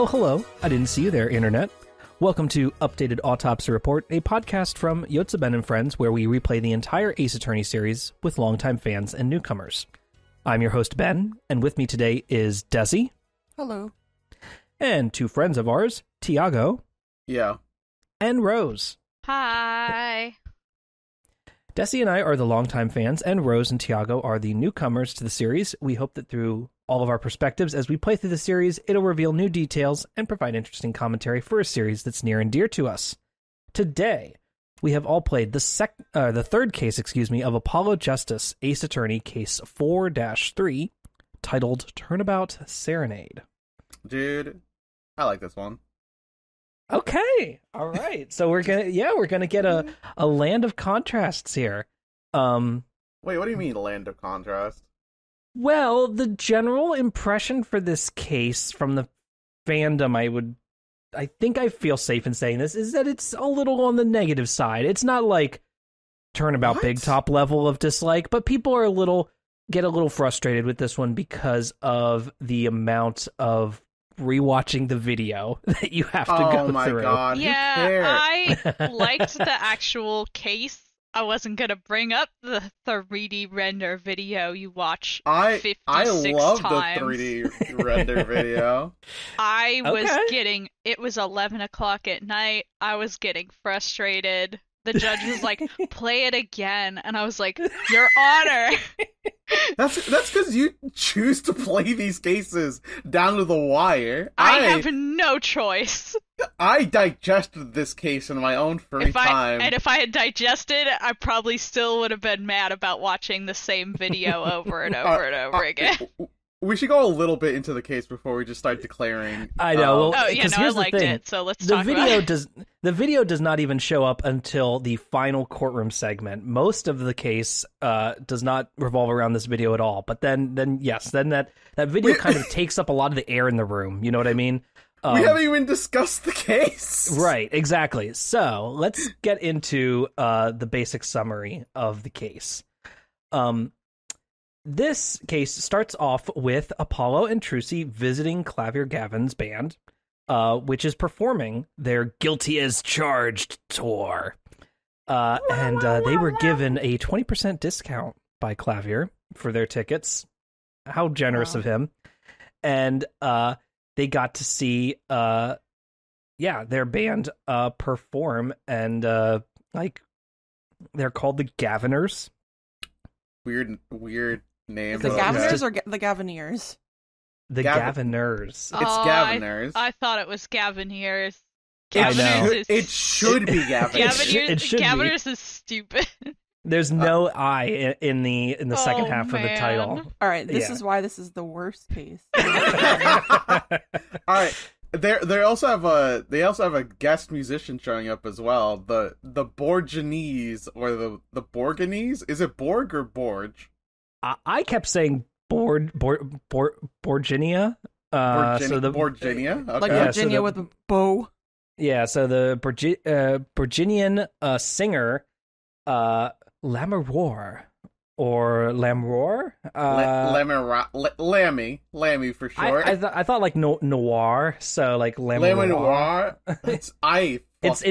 Well, hello. I didn't see you there, Internet. Welcome to Updated Autopsy Report, a podcast from Yotsuben and Friends where we replay the entire Ace Attorney series with longtime fans and newcomers. I'm your host, Ben, and with me today is Dessy. Hello. And two friends of ours, Tiago. Yeah. And Rose. Hi. Dessy and I are the longtime fans, and Rose and Tiago are the newcomers to the series. We hope that through all of our perspectives as we play through the series, it'll reveal new details and provide interesting commentary for a series that's near and dear to us. Today, we have all played the third case, of Apollo Justice Ace Attorney Case 4-3, titled Turnabout Serenade. Dude, I like this one. Okay, all right. So we're gonna get a land of contrasts here. Wait, what do you mean land of contrast? Well, the general impression for this case from the fandom, I think I feel safe in saying this, is that it's a little on the negative side. It's not like Turnabout Big Top level of dislike, but people are get a little frustrated with this one because of the amount of rewatching the video that you have to go through. Oh my god, yeah, I liked the actual case. I wasn't going to bring up the 3D render video you watch 56 I love times. the 3D render video. It was 11 o'clock at night. I was getting frustrated. The judge was like, play it again. And I was like, Your Honor. That's because you choose to play these cases down to the wire. I have no choice. I digested this case in my own free time. And if I had digested, I probably still would have been mad about watching the same video over and over and over again. We should go a little bit into the case before we just start declaring. I know. I liked it, so let's talk about it. The video does not even show up until the final courtroom segment. Most of the case does not revolve around this video at all. But then that video kind of takes up a lot of the air in the room. You know what I mean? We haven't even discussed the case. Right, exactly. So let's get into the basic summary of the case. This case starts off with Apollo and Trucy visiting Clavier Gavin's band, which is performing their Guilty as Charged tour. And they were given a 20% discount by Clavier for their tickets. How generous of him. And they got to see their band perform, and they're called the Gaviners. Weird name. The Gaviners or the Gavineers? The Gaviners. It's Gaviners. I thought it was Gavineers. It should be Gaviners. Gaviners is stupid. There's no I in the second half of the title. All right, this is why this is the worst case. All right, they also have a guest musician showing up as well. The Borginese or the Borganese. Is it Borg or Borg? I kept saying Borginia. Borginia. Okay. Like Virginia with a bow. Yeah, so the Borginian singer Lamoureux or Lamoureux? Lammy for short. I thought like noir, so like Lamoureux. It's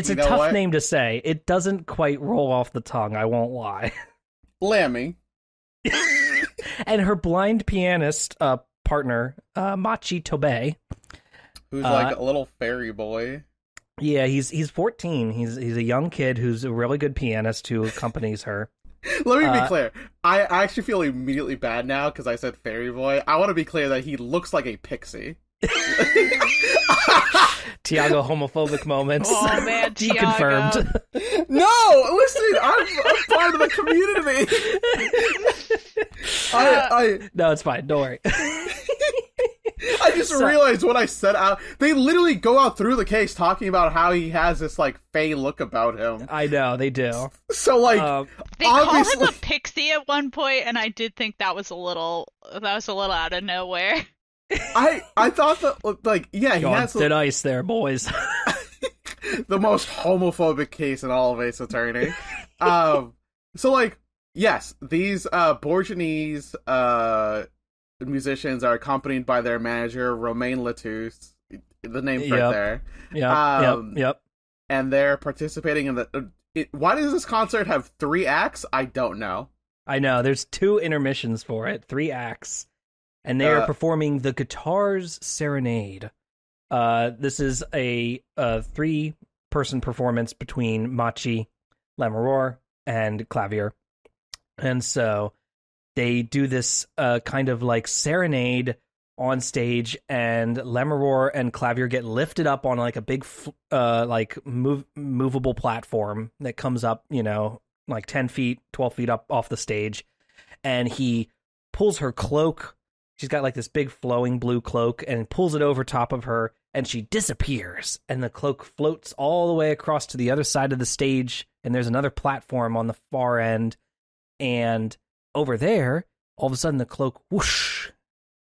a tough name to say. It doesn't quite roll off the tongue, I won't lie. Lammy. And her blind pianist partner, Machi Tobey. Who's like a little fairy boy. Yeah, he's 14. He's a young kid who's a really good pianist who accompanies her. Let me be clear. I actually feel immediately bad now because I said fairy boy. I want to be clear that he looks like a pixie. Tiago homophobic moments. Oh man, Tiago. Confirmed. No, listen, I'm part of the community. No, it's fine. Don't worry. I just realized what I said out. They literally go out through the case talking about how he has this like fey look about him. I know they do. So like, they call him a pixie at one point, and I did think that was a little out of nowhere. I thought that like he has thin ice there, boys. The most homophobic case in all of Ace Attorney. So like, yes, these Borginese musicians are accompanied by their manager Romain Latouche, The name's right there. Yep. And they're participating in the. Why does this concert have 3 acts? I don't know. I know. There's 2 intermissions for it, 3 acts, and they are performing the Guitar's Serenade. This is a 3-person performance between Machi, Lemuror, and Clavier. And so they do this kind of like serenade on stage, and Lemuror and Clavier get lifted up on like a big movable platform that comes up, like 10 feet, 12 feet up off the stage. And he pulls her cloak. She's got like this big flowing blue cloak, and pulls it over top of her, and she disappears. And the cloak floats all the way across to the other side of the stage, and there's another platform on the far end. And over there, all of a sudden the cloak, whoosh,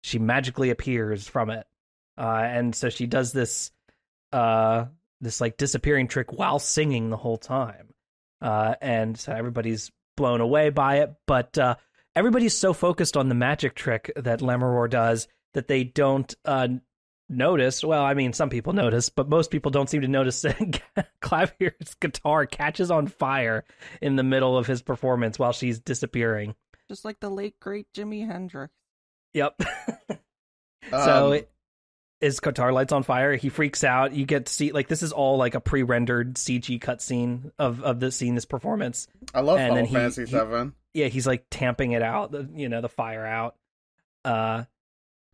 she magically appears from it. And so she does this like disappearing trick while singing the whole time. And so everybody's blown away by it, but everybody's so focused on the magic trick that Lemuror does that they don't notice. Well, I mean, some people notice, but most people don't seem to notice that Clavier's guitar catches on fire in the middle of his performance while she's disappearing. Just like the late, great Jimi Hendrix. Yep. So his guitar lights on fire. He freaks out. You get to see, like, this is all like a pre-rendered CG cutscene of the scene, this performance. I love Final Fantasy VII. Yeah, he's like tamping it out, the fire out. Unlike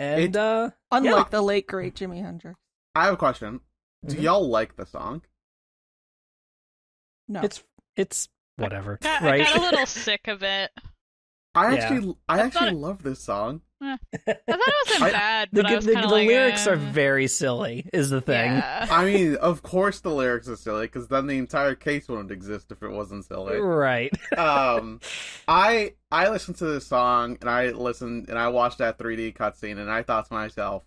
the late, great Jimi Hendrix. I have a question. Do y'all like the song? No. It's whatever, right? I got a little sick of it. I actually love this song. I thought it wasn't bad, but I was the like, lyrics are very silly, is the thing. Yeah. I mean, of course the lyrics are silly, because then the entire case wouldn't exist if it wasn't silly. Right. I listened to this song, and I watched that 3D cutscene, and I thought to myself,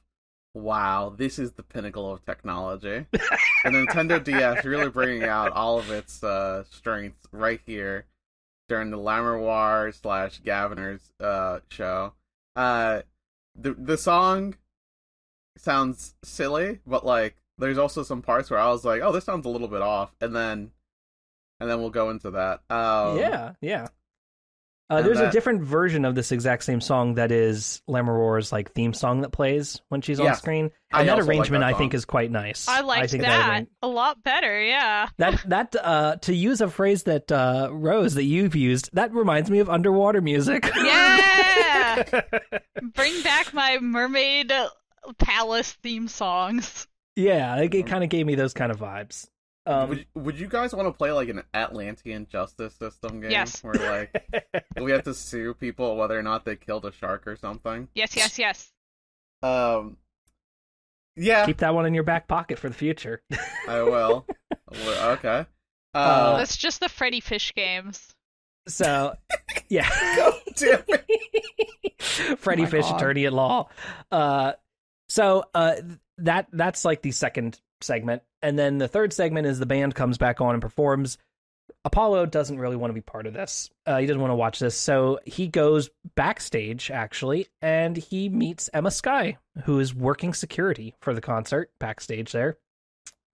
wow, this is the pinnacle of technology. And Nintendo DS really bringing out all of its strengths right here during the Lemuror / Gaviner's show. The song sounds silly, but like there's also some parts where I was like, oh, this sounds a little bit off, and then we'll go into that. Yeah. There's a different version of this exact same song that is Lemuror's like theme song that plays when she's on screen, and that arrangement I think is quite nice. I think that a lot better. Yeah. That to use a phrase that Rose that you've used, that reminds me of underwater music. Yeah. Bring back my mermaid palace theme songs. Yeah, it kind of gave me those kind of vibes. Would you guys want to play like an Atlantean justice system game? Yes. Where like we have to sue people whether or not they killed a shark or something? Yes. Yeah. Keep that one in your back pocket for the future. I will. Okay. That's just the Freddy Fish games. So, yeah. God damn it. Freddy Fish, God. attorney at law. That's like the second segment. And then the third segment is the band comes back on and performs. Apollo doesn't really want to be part of this. He doesn't want to watch this. So he goes backstage, actually, and he meets Emma Skye, who is working security for the concert backstage there.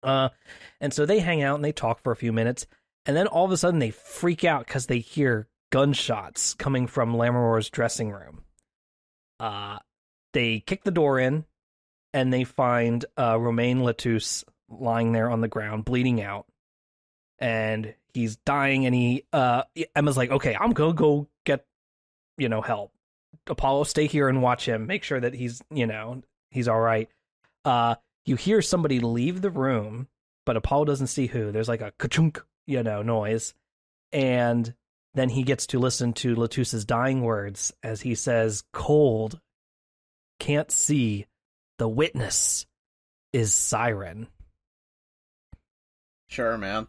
And so they hang out and they talk for a few minutes. And then all of a sudden they freak out because they hear gunshots coming from Lemuror's dressing room. They kick the door in and they find Romain Latouche lying there on the ground, bleeding out. And he's dying, and Emma's like, okay, I'm gonna go get, help. Apollo, stay here and watch him. Make sure that he's all right. You hear somebody leave the room, but Apollo doesn't see who. There's like a ka-chunk, noise. And then he gets to listen to Latouche's dying words as he says, cold, can't see, the witness is Siren. Sure, man.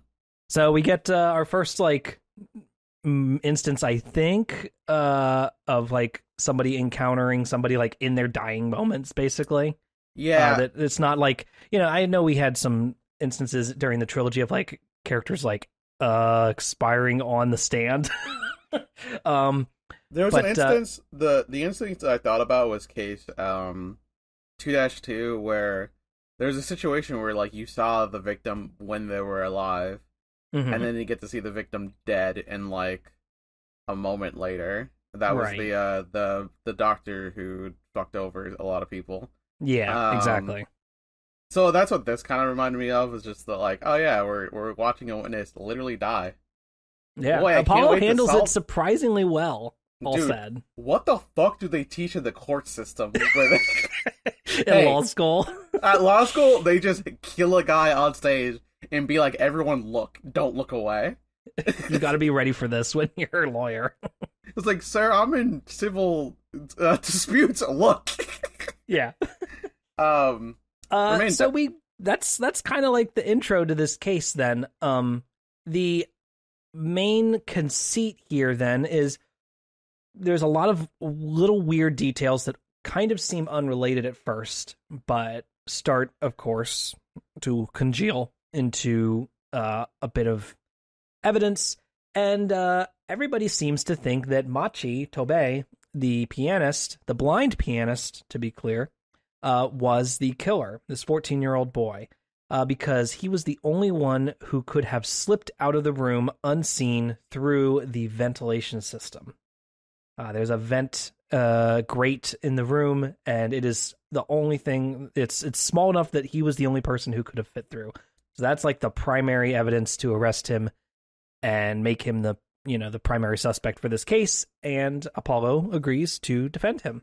So we get our first instance, I think, of like somebody encountering somebody like in their dying moments, basically. Yeah, that it's not like I know we had some instances during the trilogy of like characters like expiring on the stand. There was an instance. The instance that I thought about was case 2-2, where there's a situation where like you saw the victim when they were alive, Mhm. and then you get to see the victim dead in like a moment later. That was Right. the doctor who fucked over a lot of people. Yeah, exactly. So that's what this kind of reminded me of, is just the like, oh yeah, we're watching a witness literally die. Yeah, Boy, I can't Apollo wait to handles solve- it surprisingly well. All Dude, said. What the fuck do they teach in the court system? In Hey. law school. At law school, they just kill a guy on stage and be like, everyone look, don't look away. You got to be ready for this when you're a lawyer. It's like, sir, I'm in civil disputes. Look. Yeah. Um, mean, So that's kind of like the intro to this case. Then, the main conceit here then is there's a lot of little weird details that kind of seem unrelated at first, but start, of course, to congeal into a bit of evidence. And everybody seems to think that Machi Tobey, the pianist, the blind pianist, to be clear, was the killer, this 14-year-old boy, because he was the only one who could have slipped out of the room unseen through the ventilation system. There's a vent grate in the room, and it is the only thing. It's small enough that he was the only person who could have fit through. So that's like the primary evidence to arrest him and make him the primary suspect for this case. And Apollo agrees to defend him.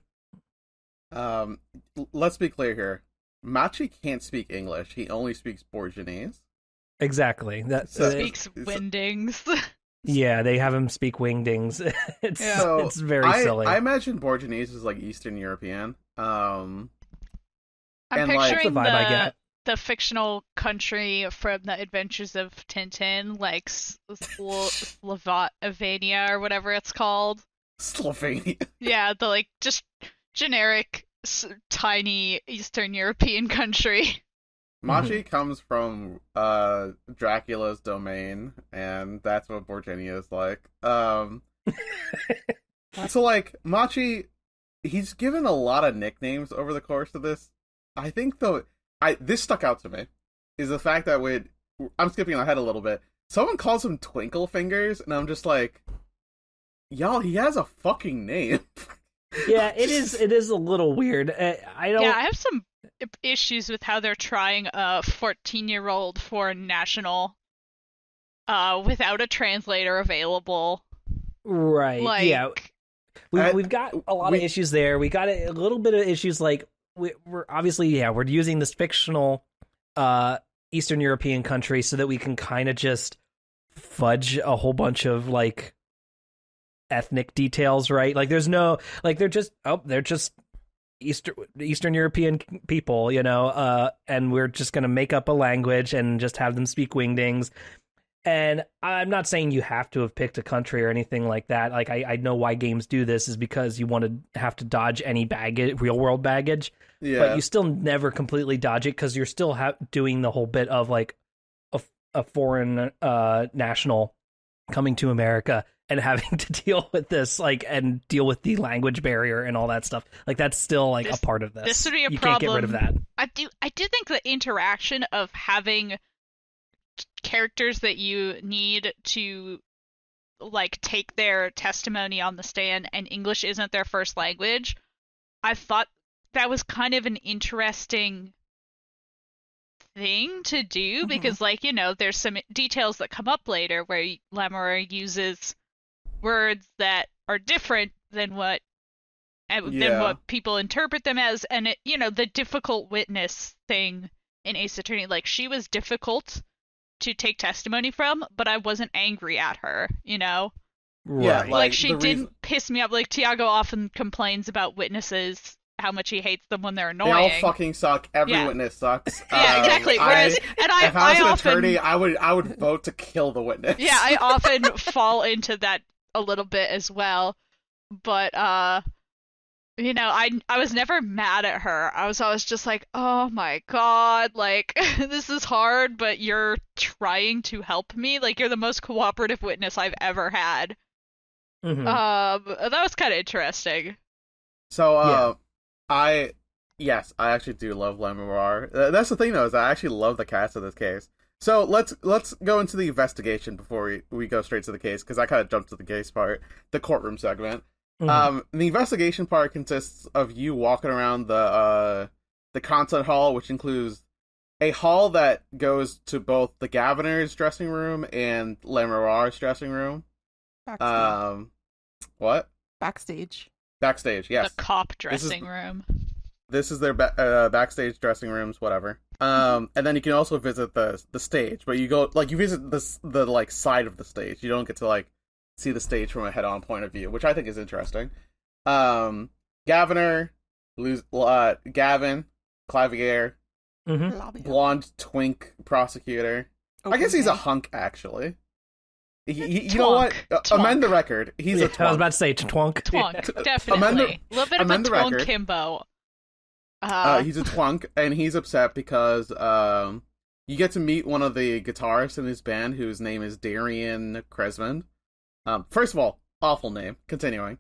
Let's be clear here. Machi can't speak English. He only speaks Borginese. Exactly. That So- Speaks Windings. Yeah, they have him speak wingdings. It's very silly. I imagine Borginese is like Eastern European. I'm And, like, picturing the vibe I get. the fictional country from the Adventures of Tintin, like Slovenia or whatever it's called. Slovenia. Yeah, the like just generic tiny Eastern European country. Machi comes from Dracula's domain, and that's what Borginia is like. So like Machi, he's given a lot of nicknames over the course of this. I think though, this stuck out to me, is the fact that I'm skipping ahead a little bit. Someone calls him Twinkle Fingers, and I'm just like, y'all, he has a fucking name. Yeah, it is a little weird. I don't. Yeah, I have some issues with how they're trying a 14-year-old foreign national without a translator available. Right. Like, Yeah. We've got a lot of issues there. We got a little bit of issues like we're obviously, we're using this fictional Eastern European country so that we can kind of just fudge a whole bunch of like ethnic details, right? Like there's no like they're just Eastern European people, and we're just going to make up a language and just have them speak wingdings. And I'm not saying you have to have picked a country or anything like that. Like I know why games do this is because you want to have to dodge any baggage, real world baggage, but you still never completely dodge it because you're still doing the whole bit of like a foreign national coming to America and having to deal with this, like, and deal with the language barrier and all that stuff. Like that's still like a part of this. This would be a you problem. Can't get rid of that. I do think the interaction of having characters that you need to like take their testimony on the stand and English isn't their first language, I thought that was kind of an interesting thing to do because like, there's some details that come up later where Lamora uses words that are different than what people interpret them as, and it, the difficult witness thing in Ace Attorney, like she was difficult to take testimony from, but I wasn't angry at her, Right. Yeah, like she didn't piss me off. Like Tiago often complains about witnesses, how much he hates them when they're annoying. They all fucking suck. Every witness sucks. Yeah, exactly. Whereas, if I was an attorney, I would vote to kill the witness. Yeah, I often fall into that a little bit as well. But I was never mad at her. I was always just like, oh my god, like this is hard, but you're trying to help me. Like you're the most cooperative witness I've ever had. Mm-hmm. That was kind of interesting. So I Yes, I actually do love Lemuar. That's the thing, though, is I actually love the cast of this case. So let's go into the investigation before we go straight to the case, because I kind of jumped to the case part, the courtroom segment. The investigation part consists of you walking around the concert hall, which includes a hall that goes to both the Governor's dressing room and Lemuar's dressing room. Backstage. What? Backstage. Backstage, yes. The cop dressing room. This is their backstage dressing rooms, whatever. And then you can also visit the stage, but you visit the like side of the stage. You don't get to like see the stage from a head-on point of view, which I think is interesting. Gavin, Clavier, blonde twink prosecutor. I guess he's a hunk, actually. You know what? Amend the record. He's a twunk. I was about to say twunk. Twunk, definitely. A little bit of a twunk himbo. He's a twunk, and he's upset because you get to meet one of the guitarists in his band, whose name is Darian Cresmond. First of all, awful name. Continuing.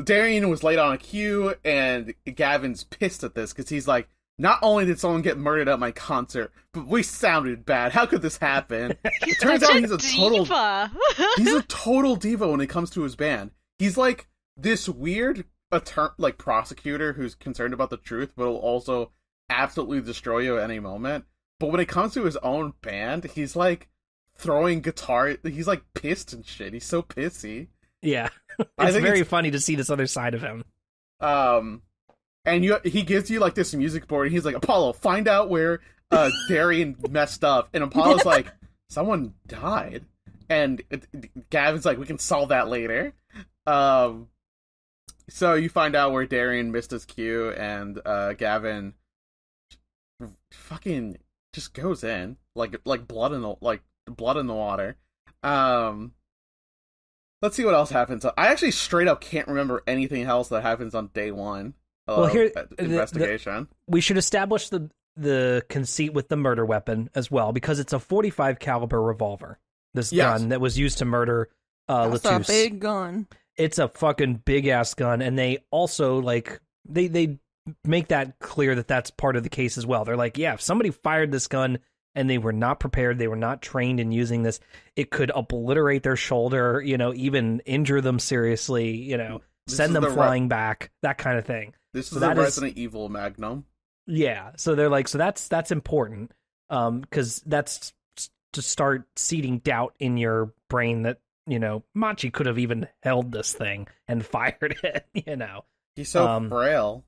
Darian was late on a cue, and Gavin's pissed at this because he's like, not only did someone get murdered at my concert, but we sounded bad. How could this happen? It turns out he's a total diva when it comes to his band. He's like this weird prosecutor who's concerned about the truth, but will also absolutely destroy you at any moment. But when it comes to his own band, he's like throwing guitar. He's like pissed and shit. He's so pissy. Yeah, it's very funny to see this other side of him. And he gives you like this music board, and he's like, Apollo, find out where Darian messed up. And Apollo's like, someone died. And Gavin's like, we can solve that later. So you find out where Darian missed his cue, and Gavin fucking just goes in like blood in the water. Let's see what else happens. I actually straight up can't remember anything else that happens on day one. Well, here investigation. We should establish the conceit with the murder weapon as well, because it's a .45 caliber revolver. This gun that was used to murder Latouche. That's a big gun. It's a fucking big ass gun, and they also like they make that clear that that's part of the case as well. They're like, yeah, if somebody fired this gun and they were not prepared, they were not trained in using this, it could obliterate their shoulder, even injure them seriously, send them flying back, that kind of thing. This is a Resident Evil Magnum. Yeah, so they're like, so that's important, because that's to start seeding doubt in your brain that, Machi could have even held this thing and fired it, He's so frail.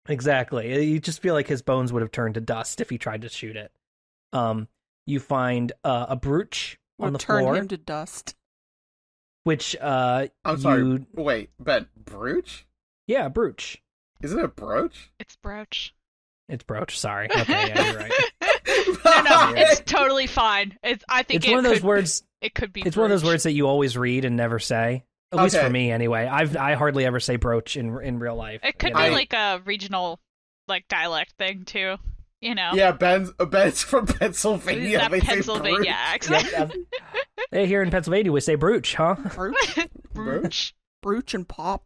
Exactly. You just feel like his bones would have turned to dust if he tried to shoot it. You find a brooch on the floor. Turn him to dust. Which, I'm sorry, wait, Ben, brooch? Yeah, brooch. Is it a brooch? It's brooch. It's brooch, sorry. Okay, yeah, you're right. No, it's totally fine. I think it's one of those words. It could be. It's one of those words that you always read and never say. At least for me, anyway. I hardly ever say brooch in real life. It could be like a regional, dialect thing too. Yeah, Ben's from Pennsylvania. That Pennsylvania accent. Yep. Hey, here in Pennsylvania, we say brooch, huh? Brooch and pop.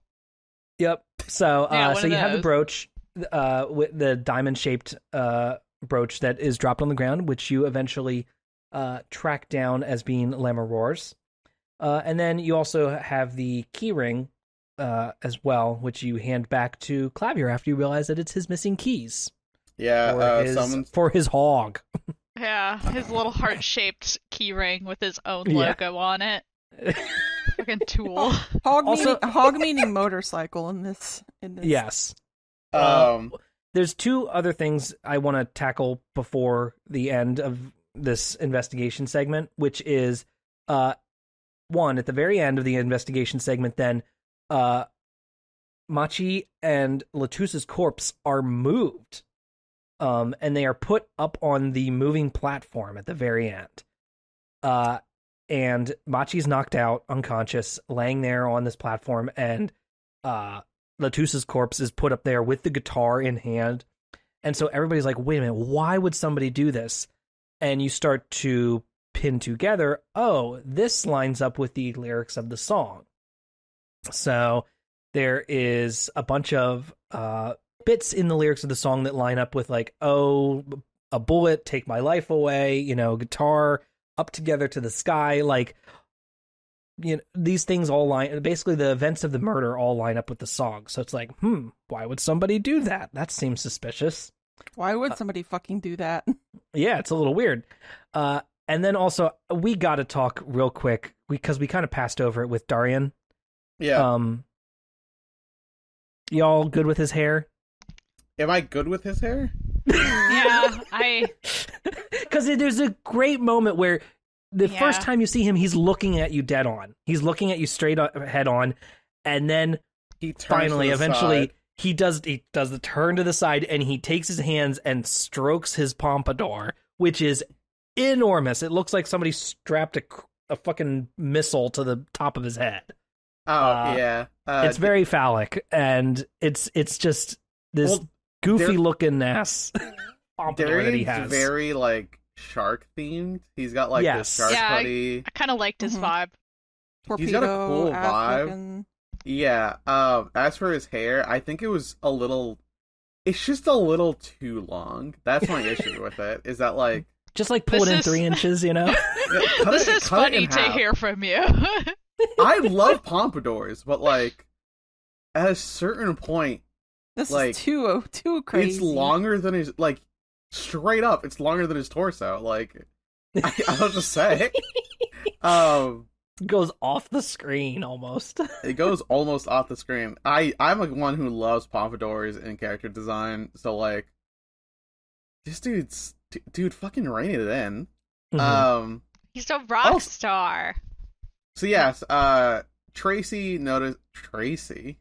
Yep. So, so you have the brooch, with the diamond-shaped brooch that is dropped on the ground, which you eventually track down as being Lemuar's. And then you also have the key ring as well, which you hand back to Clavier after you realize that it's his missing keys. Yeah, for his hog. Yeah, his little heart-shaped key ring with his own logo on it. Fucking tool. Hog meaning motorcycle in this. Yes. There's two other things I want to tackle before the end of this investigation segment, which is one, at the very end of the investigation segment, then Machi and Latouche's corpse are moved. And they are put up on the moving platform at the very end. And Machi's knocked out, unconscious, laying there on this platform, and Latouche's corpse is put up there with the guitar in hand. And so everybody's like, wait a minute, why would somebody do this? And you start to pin together, oh, this lines up with the lyrics of the song. So There is a bunch of bits in the lyrics of the song that line up with like, oh, a bullet, take my life away, guitar up together to the sky. Like, these things all line, basically the events of the murder all line up with the song. So it's like, why would somebody do that? That seems suspicious. Why would somebody fucking do that? Yeah, it's a little weird. And then also, we got to talk real quick because we kind of passed over it with Darian. Yeah. Y'all good with his hair? Am I good with his hair? Yeah, Because there's a great moment where the first time you see him, he's looking at you dead on. He's looking at you straight head on, and then He turns finally, to the eventually, side. he does the turn to the side, and he takes his hands and strokes his pompadour, which is enormous. It looks like somebody strapped a fucking missile to the top of his head. Oh, yeah. It's very phallic, and it's just this goofy looking ass pompadour that he has. Very like shark themed. He's got like this shark hoodie. I kind of liked his vibe. Torpedo, He's got a cool vibe. looking... Yeah. As for his hair, I think it was a little. It's just a little too long. That's my issue with it. Is that like just like pull it in 3 inches, This is funny to hear from you. I love pompadours, but like at a certain point, This like, is too crazy. it's longer than his like straight up. It's longer than his torso. Like I'll just say, goes off the screen almost. it goes almost off the screen. I'm like one who loves pompadours in character design, so like this dude fucking rein it in. Mm-hmm. He's a rock star. So yes, Tracy noticed Tracy.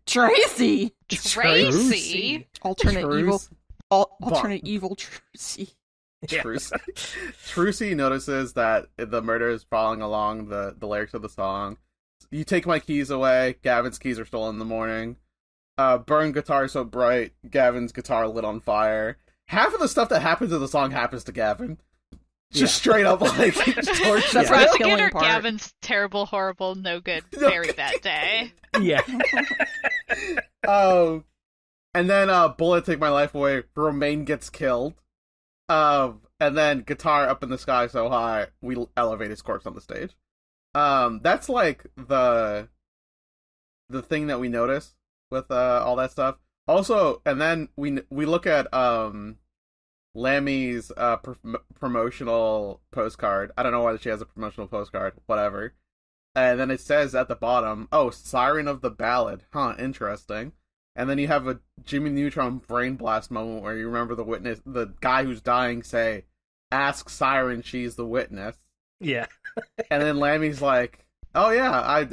Alternate evil Tracy. Trucy notices that the murder is following along the lyrics of the song. You take my keys away. Gavin's keys are stolen in the morning. Burn guitar so bright. Gavin's guitar lit on fire. Half of the stuff that happens in the song happens to Gavin. Just straight up like torture. Propagator Gavin's terrible, horrible, no good, very bad day. Yeah. And then Bullet Take My Life Away. Romaine gets killed. And then guitar up in the sky so high we elevate his corpse on the stage. That's like the thing that we notice with all that stuff. Also, and then we look at Lammy's promotional postcard. I don't know why she has a promotional postcard. Whatever. And then it says at the bottom, "Oh, Siren of the Ballad." Huh, interesting. And then you have a Jimmy Neutron brain blast moment where you remember the guy who's dying say, "Ask Siren, she's the witness." Yeah. And then Lammy's like, "Oh yeah,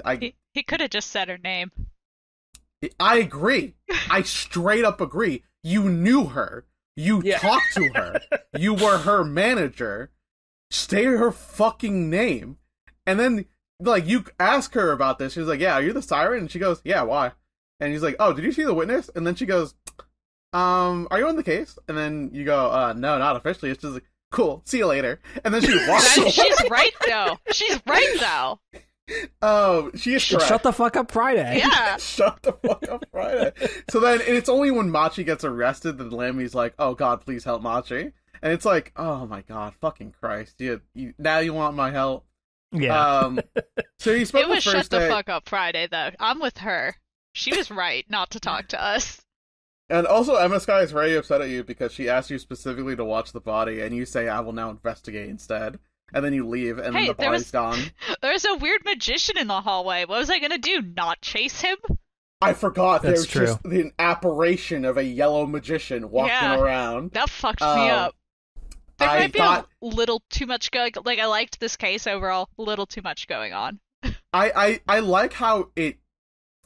He could have just said her name." I agree. I straight up agree. You knew her. You talked to her. You were her manager. Say her fucking name. And then, like, you ask her about this. She's like, "Yeah, are you the Siren?" And she goes, "Yeah, why?" And he's like, "Oh, did you see the witness?" And then she goes, "Are you on the case?" And then you go, "No, not officially." It's just like, "Cool, see you later." And then she walks away. She's right, though. Oh, she is correct. Shut the fuck up, Friday. Yeah. Shut the fuck up, Friday. So then, and it's only when Machi gets arrested that Lammy's like, "Oh God, please help Machi." And it's like, oh my God, fucking Christ, you now you want my help? Yeah. So you spent It was the first shut the day, fuck up Friday, though. I'm with her. She was right not to talk to us. and also Emma Sky is very upset at you because she asked you specifically to watch the body, and you say, "I will now investigate instead." And then you leave, and then the body's gone. There was a weird magician in the hallway. What was I gonna do? Not chase him? I forgot That's there's true. just an apparition of a yellow magician walking around. That fucked me up. There might be a little too much going. Like, I liked this case overall. A little too much going on. I like how it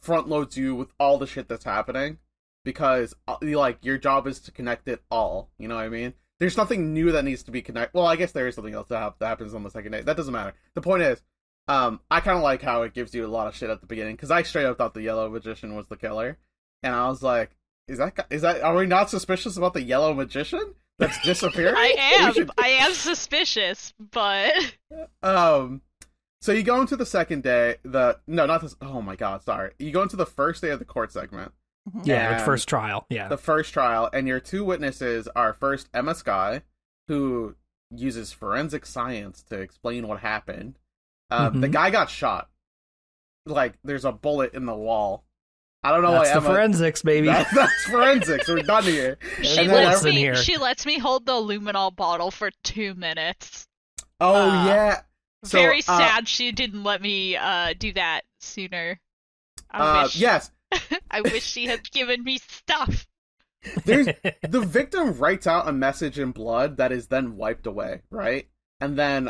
front loads you with all the shit that's happening, because like your job is to connect it all. You know what I mean? There's nothing new that needs to be connected. Well, I guess there is something else that happens on the second day. That doesn't matter. The point is, I kind of like how it gives you a lot of shit at the beginning, because I straight up thought the yellow magician was the killer, and I was like, is that? Are we not suspicious about the yellow magician that's disappearing? I am suspicious, but So you go into the second day. Oh my god, sorry. You go into the first day of the court segment. Yeah, the And first trial. Yeah. The first trial, and your two witnesses are first Emma Skye, who uses forensic science to explain what happened. The guy got shot. Like, there's a bullet in the wall. I don't know That's why the Emma... forensics, baby. That's forensics. We're done here. She lets me hold the luminol bottle for 2 minutes. Oh, yeah. So, very sad she didn't let me do that sooner. I wish. Yes. I wish she had given me stuff. The victim writes out a message in blood that is then wiped away, right? And then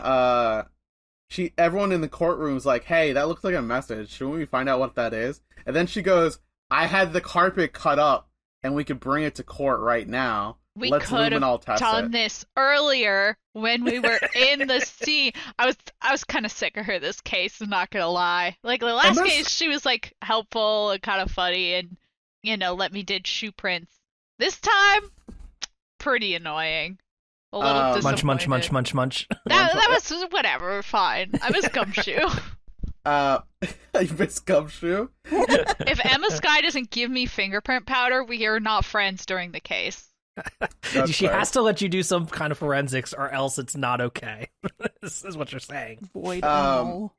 everyone in the courtroom is like, "Hey, that looks like a message. Shouldn't we find out what that is?" And then she goes, "I had the carpet cut up, and we could bring it to court right now. We Let's could have done this earlier when we were in the scene." I was kind of sick of her this case. I'm not gonna lie. Like the last case, she was like helpful and kind of funny, and let me did shoe prints. This time, pretty annoying. A little disappointed. Munch. That was whatever. Fine. I was Gumshoe. You miss Gumshoe? If Emma Skye doesn't give me fingerprint powder, we are not friends during the case. She has to let you do some kind of forensics, or else it's not okay. This is what you're saying. Void.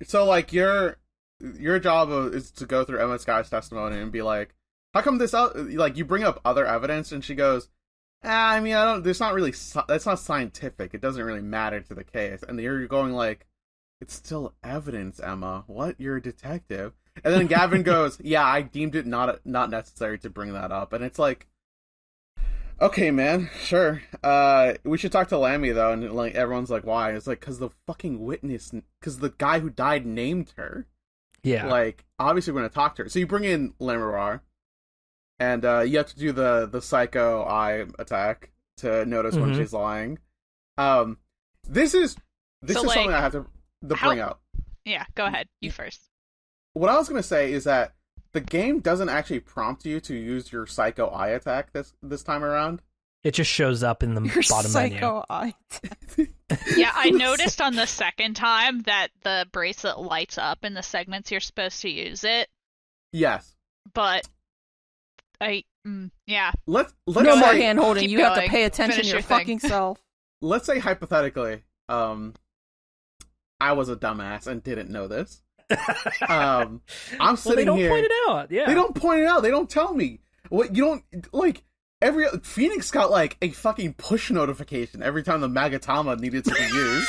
So like your job is to go through Emma Skye's testimony and be like, how come this out? Like you bring up other evidence, and she goes, I mean, I don't. There's not really. That's not scientific. It doesn't really matter to the case. And you're going like, it's still evidence, Emma. What? You're a detective. And then Gavin goes, yeah, I deemed it not necessary to bring that up. And it's like, okay, man, sure. We should talk to Lammy though. And like everyone's like, why? It's like because the fucking witness, because the guy who died named her. Yeah. Like obviously we're gonna talk to her. So you bring in Lamarar. And you have to do the psycho eye attack to notice when she's lying. This is something I have to bring up. Yeah, go ahead. You first. What I was going to say is that the game doesn't actually prompt you to use your psycho eye attack this time around. It just shows up in the bottom menu. Psycho eye attack. Yeah, I noticed on the second time that the bracelet lights up in the segments you're supposed to use it. Yes. But yeah. Let's no more say, hand holding. You have to pay attention Finish to your your thing. fucking self. Let's say hypothetically, I was a dumbass and didn't know this. I'm sitting they don't here. point it out. Yeah, they don't point it out. They don't tell me. What you don't like. Phoenix got like a fucking push notification every time the Magatama needed to be used.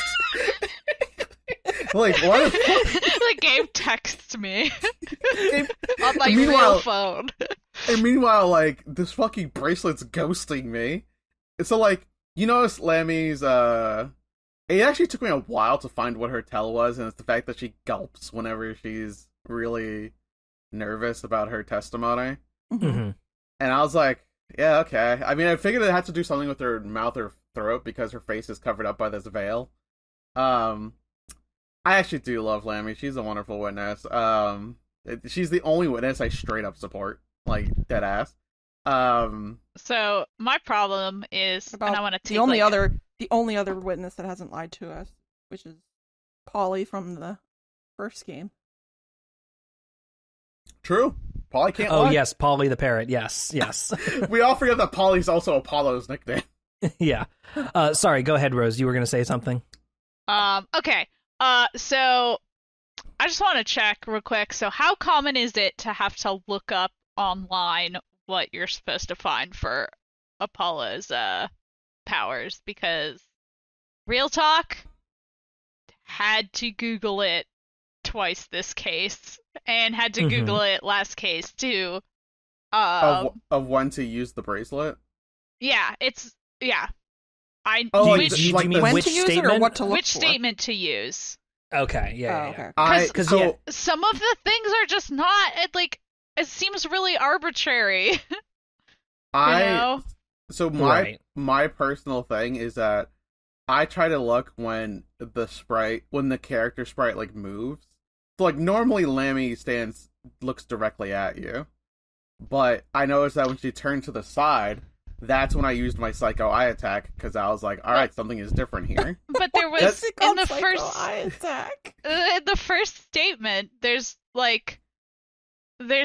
Like what? The game texts me on my real phone. And meanwhile, like this fucking bracelet's ghosting me. So like, you notice Lammy's it actually took me a while to find what her tell was, and it's the fact that she gulps whenever she's really nervous about her testimony. Mm-hmm. And I was like, yeah, okay. I mean, I figured it had to do something with her mouth or throat because her face is covered up by this veil. I actually do love Lammy. She's a wonderful witness. She's the only witness I straight up support, like dead ass. So my problem is, and I want to take the only other witness that hasn't lied to us, which is Polly from the first game. True. Polly can't lie. Oh yes, Polly the parrot. Yes. We all forget that Polly's also Apollo's nickname. Yeah. Sorry. Go ahead, Rose. You were going to say something. Okay. So I just want to check real quick. So how common is it to have to look up online what you're supposed to find for Apollo's powers? Because real talk, had to Google it twice this case, and had to Google it last case too. Of when to use the bracelet? Yeah, it's yeah. Do you mean when which to use statement? it or what to look Which for? statement to use? Okay, yeah. Okay. Some of the things are just not it seems really arbitrary. So my personal thing is that I try to look when the character sprite like moves. So like normally Lammy looks directly at you, but I noticed that when she turned to the side, that's when I used my Psycho Eye attack, because I was like, all right, something is different here. But there was What's it in called? the Psycho first Eye attack. in the first statement, there's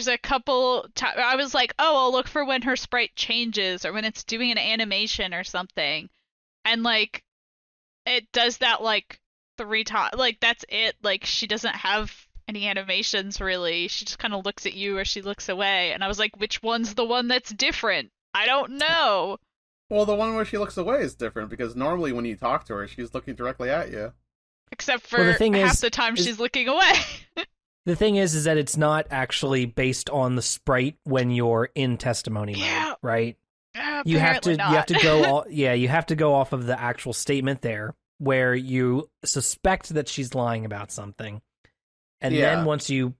a couple I was like, oh, I'll look for when her sprite changes or when it's doing an animation or something. And like it does that like 3 times. Like that's it. Like she doesn't have any animations really. She just kind of looks at you or she looks away. And I was like, which one's the one that's different? I don't know. Well, the one where she looks away is different, because normally when you talk to her, she's looking directly at you. Except for half the time she's looking away. The thing is that it's not actually based on the sprite when you're in testimony mode, right? You have to go off of the actual statement there, where you suspect that she's lying about something. And then once you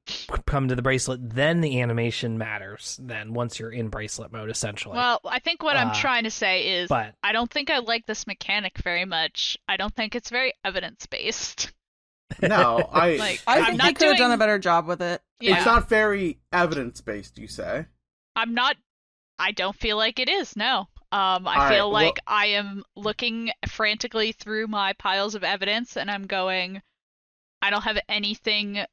come to the bracelet, then the animation matters. Then once you're in bracelet mode, essentially. Well, I think what I'm trying to say is but, I don't think I like this mechanic very much. I don't think it's very evidence-based. No, I think they could have done a better job with it. Yeah. It's not very evidence-based, you say? I don't feel like it is, no. I feel like I am looking frantically through my piles of evidence and I'm going, I don't have anything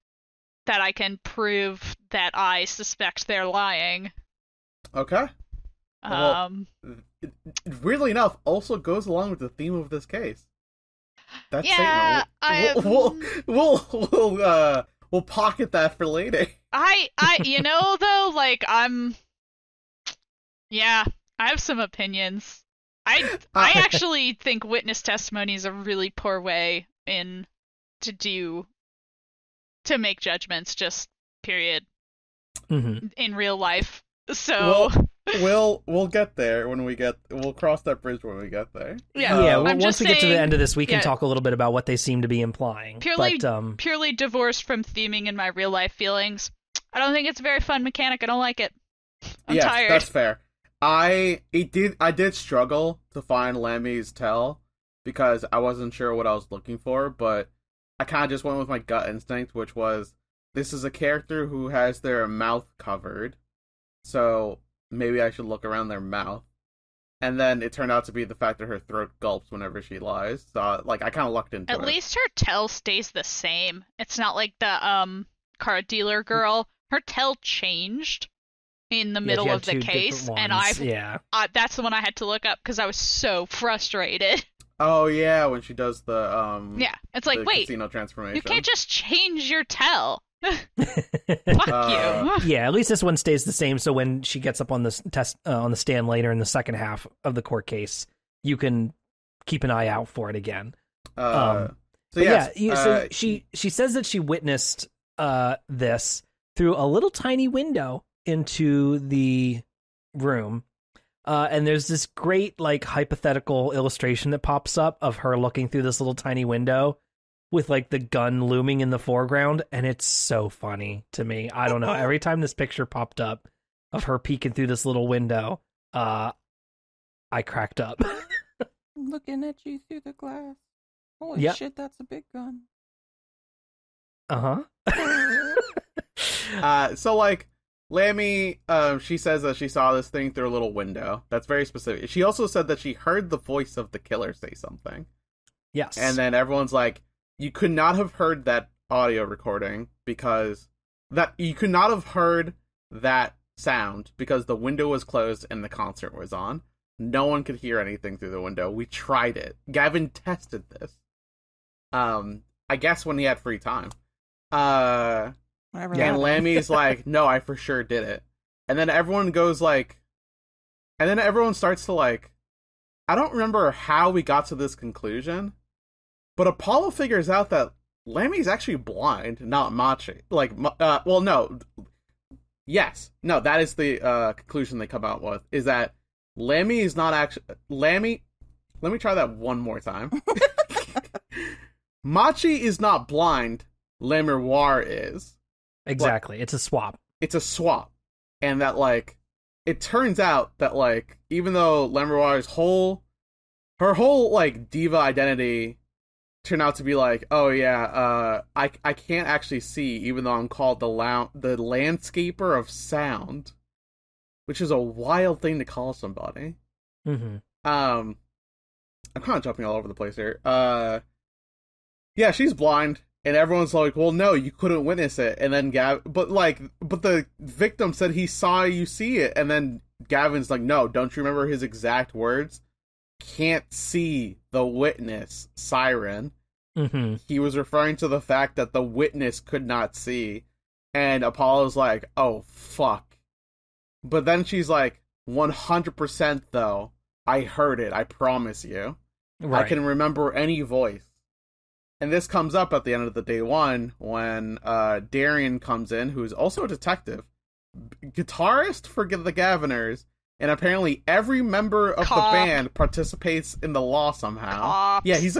that I can prove that I suspect they're lying. Okay. Weirdly enough, also goes along with the theme of this case. That statement. We'll pocket that for later. I have some opinions. I actually think witness testimony is a really poor way to make judgments, just period. Mm-hmm. In real life. So we'll get there we'll cross that bridge when we get there. Once we get to the end of this, we can talk a little bit about what they seem to be implying. Purely divorced from theming in my real life feelings. I don't think it's a very fun mechanic. I don't like it. I'm tired. That's fair. I did struggle to find Lemmy's tell because I wasn't sure what I was looking for, but I kind of just went with my gut instinct, which was, this is a character who has their mouth covered, so maybe I should look around their mouth. And then it turned out to be the fact that her throat gulps whenever she lies. So, I kind of lucked into it. At least her tell stays the same. It's not like the card dealer girl. Her tell changed in the middle of the case, and that's the one I had to look up because I was so frustrated. Oh yeah, when she does the it's like, wait, casino transformation. You can't just change your tell. Fuck you. Yeah, at least this one stays the same. So when she gets up on the on the stand later in the second half of the court case, you can keep an eye out for it again. So she says that she witnessed this through a little tiny window into the room. And there's this great, hypothetical illustration that pops up of her looking through this little tiny window with, the gun looming in the foreground, and it's so funny to me. I don't know. Every time this picture popped up of her peeking through this little window, I cracked up. I'm looking at you through the glass. Holy shit, that's a big gun. Uh-huh. Lammy, she says that she saw this thing through a little window. That's very specific. She also said that she heard the voice of the killer say something. Yes. And then everyone's like, you could not have heard that audio recording because you could not have heard that sound because the window was closed and the concert was on. No one could hear anything through the window. We tried it. Gavin tested this. I guess when he had free time. And Lammy's like, no, I for sure did it. And then everyone goes and then everyone starts to I don't remember how we got to this conclusion, but Apollo figures out that Lammy's actually blind, not Machi. No. Yes. No, that is the conclusion they come out with, is that Lammy is not actually... Lammy... Let me try that one more time. Machi is not blind. Lemuroir is. Exactly. It's a swap. It's a swap. And that, it turns out that, even though Lemuroir's her whole diva identity turned out to be oh yeah, I can't actually see, even though I'm called the landscaper of sound, which is a wild thing to call somebody. Mm-hmm. I'm kind of jumping all over the place here. Yeah, she's blind, and everyone's like, "Well, no, you couldn't witness it." And then but the victim said he saw you see it, and then Gavin's like, "No, don't you remember his exact words? Can't see the witness, siren." Mm-hmm. He was referring to the fact that the witness could not see, and Apollo's like, "Oh fuck!" But then she's like, "100% though, I heard it. I promise you, Right. I can remember any voice." And this comes up at the end of the day one when Darian comes in, who's also a detective, guitarist for the Gaviners, and apparently every member of the band participates in the law somehow. Cops. Yeah, he's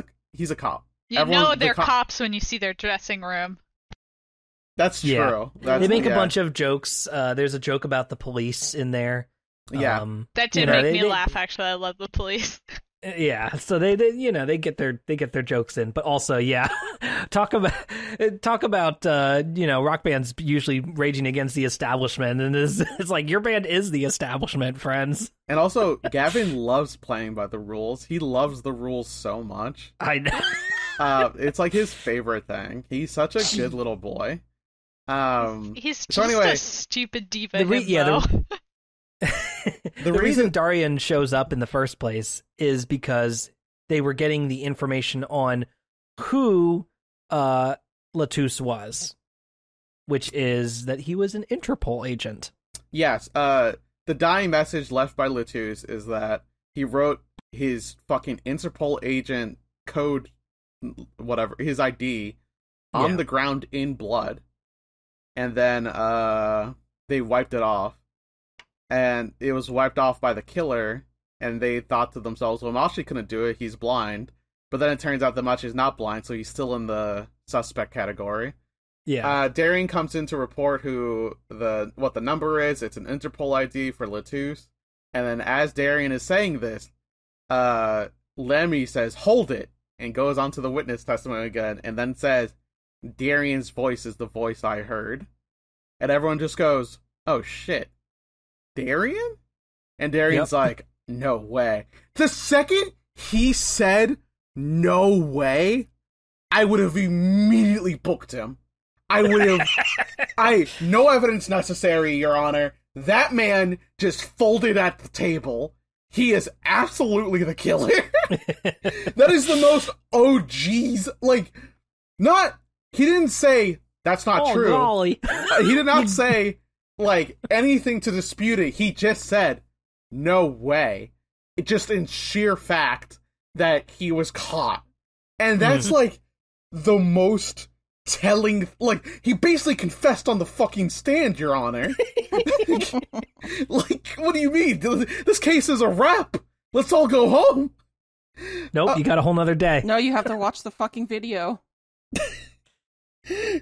a cop. You know they're cops when you see their dressing room. That's true. Yeah. That's, they make a bunch of jokes. There's a joke about the police in there. Yeah. That did make me laugh, actually. I love the police. Yeah, so they get their jokes in, but also talk about rock bands usually raging against the establishment, and it's like your band is the establishment, friends. And also, Gavin loves playing by the rules. He loves the rules so much. I know. It's like his favorite thing. He's such a good little boy. He's just anyway, a stupid diva. The reason Darian shows up in the first place is because they were getting the information on who Latouche was, which is that he was an Interpol agent. Yes, the dying message left by Latouche is that he wrote his fucking Interpol agent code, whatever, his ID, on the ground in blood, and then they wiped it off. And it was wiped off by the killer, and they thought to themselves, well, Machi couldn't do it, he's blind. But then it turns out that Machi's not blind, so he's still in the suspect category. Yeah. Darian comes in to report what the number is. It's an Interpol ID for Latouche. And then as Darian is saying this, Lemmy says, "Hold it," and goes on to the witness testimony again, and then says, "Darian's voice is the voice I heard." And everyone just goes, "Oh shit. Darian?" And Darian's like, "No way." The second he said "no way," I would have immediately booked him. I would have... no evidence necessary, Your Honor. That man just folded at the table. He is absolutely the killer. That is the most OGs... He didn't say, "That's not true." Golly. He did not say... anything to dispute it. He just said, "No way." It just in sheer fact that he was caught. And that's, the most telling... he basically confessed on the fucking stand, Your Honor. What do you mean? This case is a wrap. Let's all go home. Nope, you got a whole nother day. No, you have to watch the fucking video.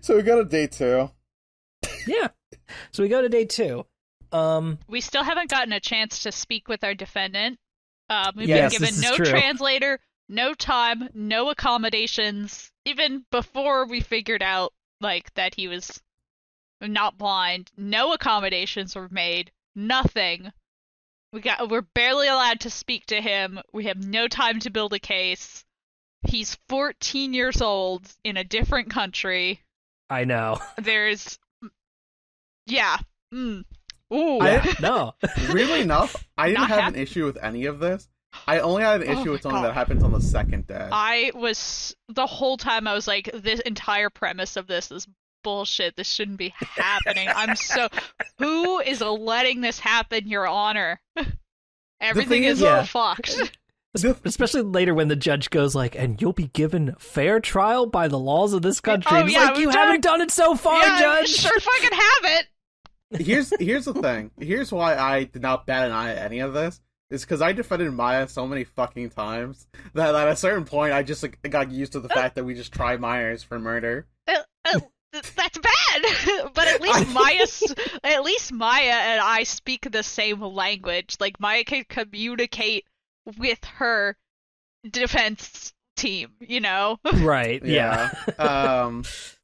So we got a day 2. Yeah. So we go to day 2. We still haven't gotten a chance to speak with our defendant. We've Yes, been given no translator, no time, no accommodations. Even before we figured out that he was not blind, no accommodations were made. Nothing. We're barely allowed to speak to him. We have no time to build a case. He's 14 years old in a different country. I know. There's... Yeah. Ooh. No. Weirdly enough, I didn't have an issue with any of this. I only had an issue with something that happens on the second day. The whole time I was like, this entire premise of this is bullshit. This shouldn't be happening. Who is letting this happen, Your Honor? Everything is fucked. Especially later when the judge goes and you'll be given fair trial by the laws of this country. Oh, yeah, you haven't done it so far, Judge. Sure fucking have it. Here's the thing. Here's why I did not bat an eye at any of this. Is because I defended Maya so many fucking times that at a certain point I just got used to the fact that we just try Myers for murder. That's bad. But at least Maya and I speak the same language. Maya can communicate with her defense team, Right, yeah.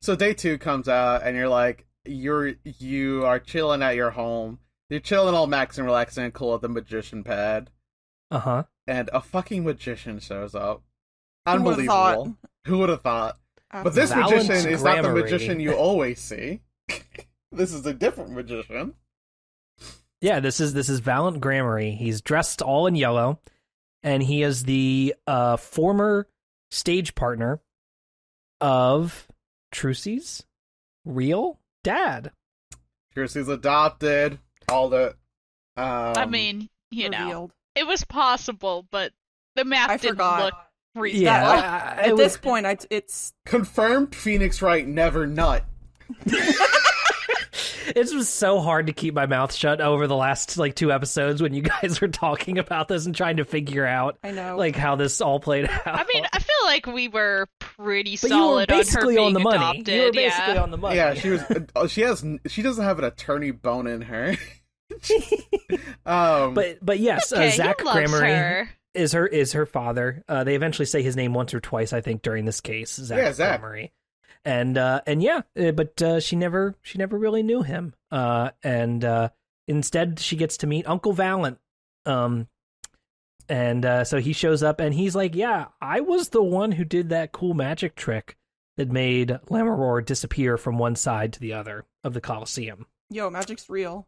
So day 2 comes out, and you're like, you are chilling at your home. You're chilling all max and relaxing and cool at the magician pad. Uh-huh. and a fucking magician shows up. Who would've thought? Unbelievable. Who would have thought? But this Valence magician is not the Gramarye. magician you always see. This is a different magician. Yeah, this is Valent Gramarye. He's dressed all in yellow, and he is the former stage partner of Trucy's real dad. Trucy's adopted. All the. I mean, you know, Revealed. it was possible, but the math I didn't forgot. look reasonable. Yeah, At this point, it's confirmed Phoenix Wright never nut. It was so hard to keep my mouth shut over the last 2 episodes when you guys were talking about this and trying to figure out I know how this all played out. I mean, I feel like we were pretty but you were solid on her basically being on the money. adopted. You were basically yeah. on the money. Yeah, she was. She doesn't have an attorney bone in her. But yes, Okay, Zach he loves Gramarye her. is her father. They eventually say his name once or twice, I think, during this case. Zach Yeah, Zach. Gramarye. But she never really knew him. Instead she gets to meet Uncle Valent. So he shows up and he's like, "Yeah, I was the one who did that cool magic trick that made Lammermoor disappear from one side to the other of the Colosseum." yo, magic's real.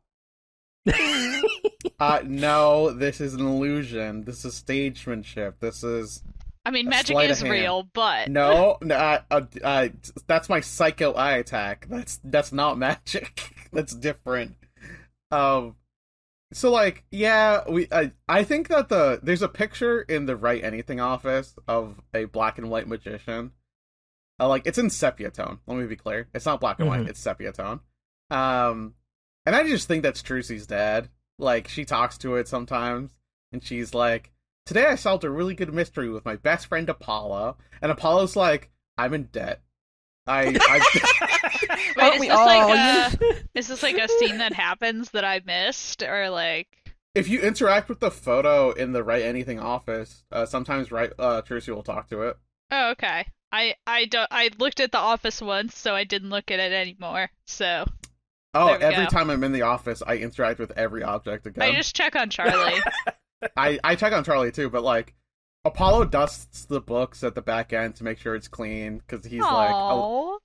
No, this is an illusion. This is stagemanship. This is I mean, A magic sleight of is hand. real, but no. That's my psycho eye attack. That's not magic. That's different. So I think that there's a picture in the Write Anything office of a black and white magician. It's in sepia tone. Let me be clear. It's not black and white. It's sepia tone. And I just think that's Trucy's dad. She talks to it sometimes, and she's like, "Today I solved a really good mystery with my best friend Apollo." And Apollo's like, "I'm in debt. wait, Aren't is we this all? is this like a scene that happens that I missed, or like? If you interact with the photo in the Write Anything office, sometimes Trucy will talk to it. Oh, okay. I looked at the office once, so I didn't look at it anymore. So Oh, There we every go. time I'm in the office, I interact with every object again. I just check on Charlie. I check on Charlie too, but Apollo dusts the books at the back end to make sure it's clean because he's Aww.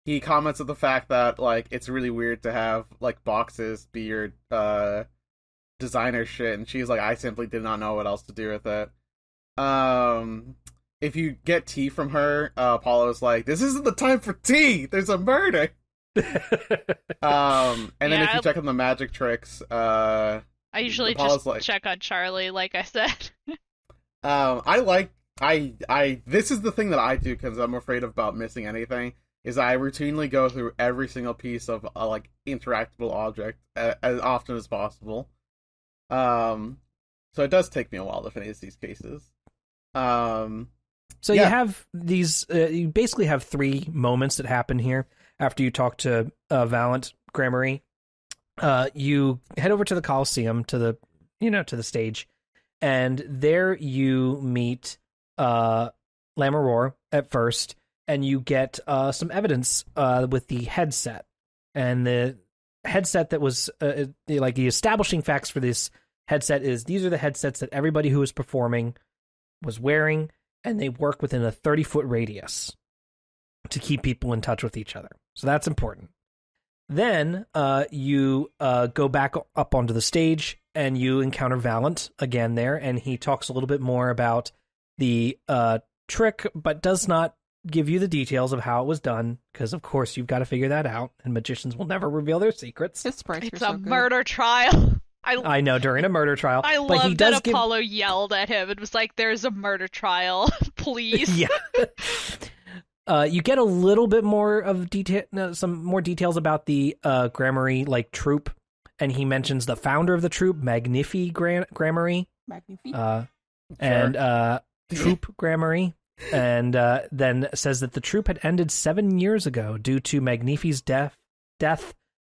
he comments on the fact that it's really weird to have boxes be your designer shit, and she's like, "I simply did not know what else to do with it." If you get tea from her, Apollo's like, "This isn't the time for tea. There's a murder." And then if you check on the magic tricks, I usually Apollo's just check on Charlie, like I said. This is the thing that I do because I'm afraid about missing anything. Is I routinely go through every single piece of interactable object as often as possible. So it does take me a while to finish these cases. So you have these. You basically have 3 moments that happen here after you talk to Valent Gramarye. You head over to the Colosseum, to the stage, and there you meet Lammermoor at first, and you get some evidence with the headset. And the headset that was the establishing facts for this headset is these are the headsets that everybody who was performing was wearing, and they work within a 30-foot radius to keep people in touch with each other. So that's important. Then you go back up onto the stage, and you encounter Valent again there, and he talks a little bit more about the trick, but does not give you the details of how it was done, because of course you've got to figure that out, and magicians will never reveal their secrets. His sprites It's are a so good. murder trial. I know, during a murder trial. I but he love does that Apollo yelled at him and was like, "There's a murder trial, please." Yeah. You get a little bit more of some more details about the Gramarye troupe, and he mentions the founder of the troupe, Magnifi Gramarye, Magnifique. and Troupe Gramarye, and then says that the troupe had ended 7 years ago due to Magnifi's death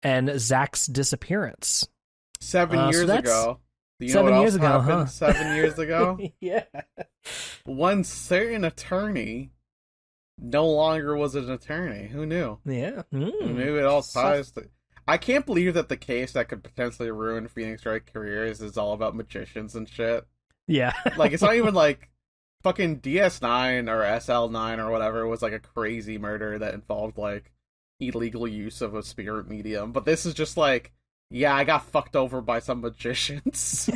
and Zach's disappearance. 7 so years that's ago. Do you 7 know what years else ago, happened huh? 7 years ago? Yeah. One certain attorney no longer was an attorney. Who knew? Yeah. Who knew it all ties to... I can't believe that the case that could potentially ruin Phoenix Wright careers is all about magicians and shit. Yeah. Like, it's not even like fucking DS9 or SL9 or whatever was like a crazy murder that involved like illegal use of a spirit medium. But this is just like, yeah, I got fucked over by some magicians.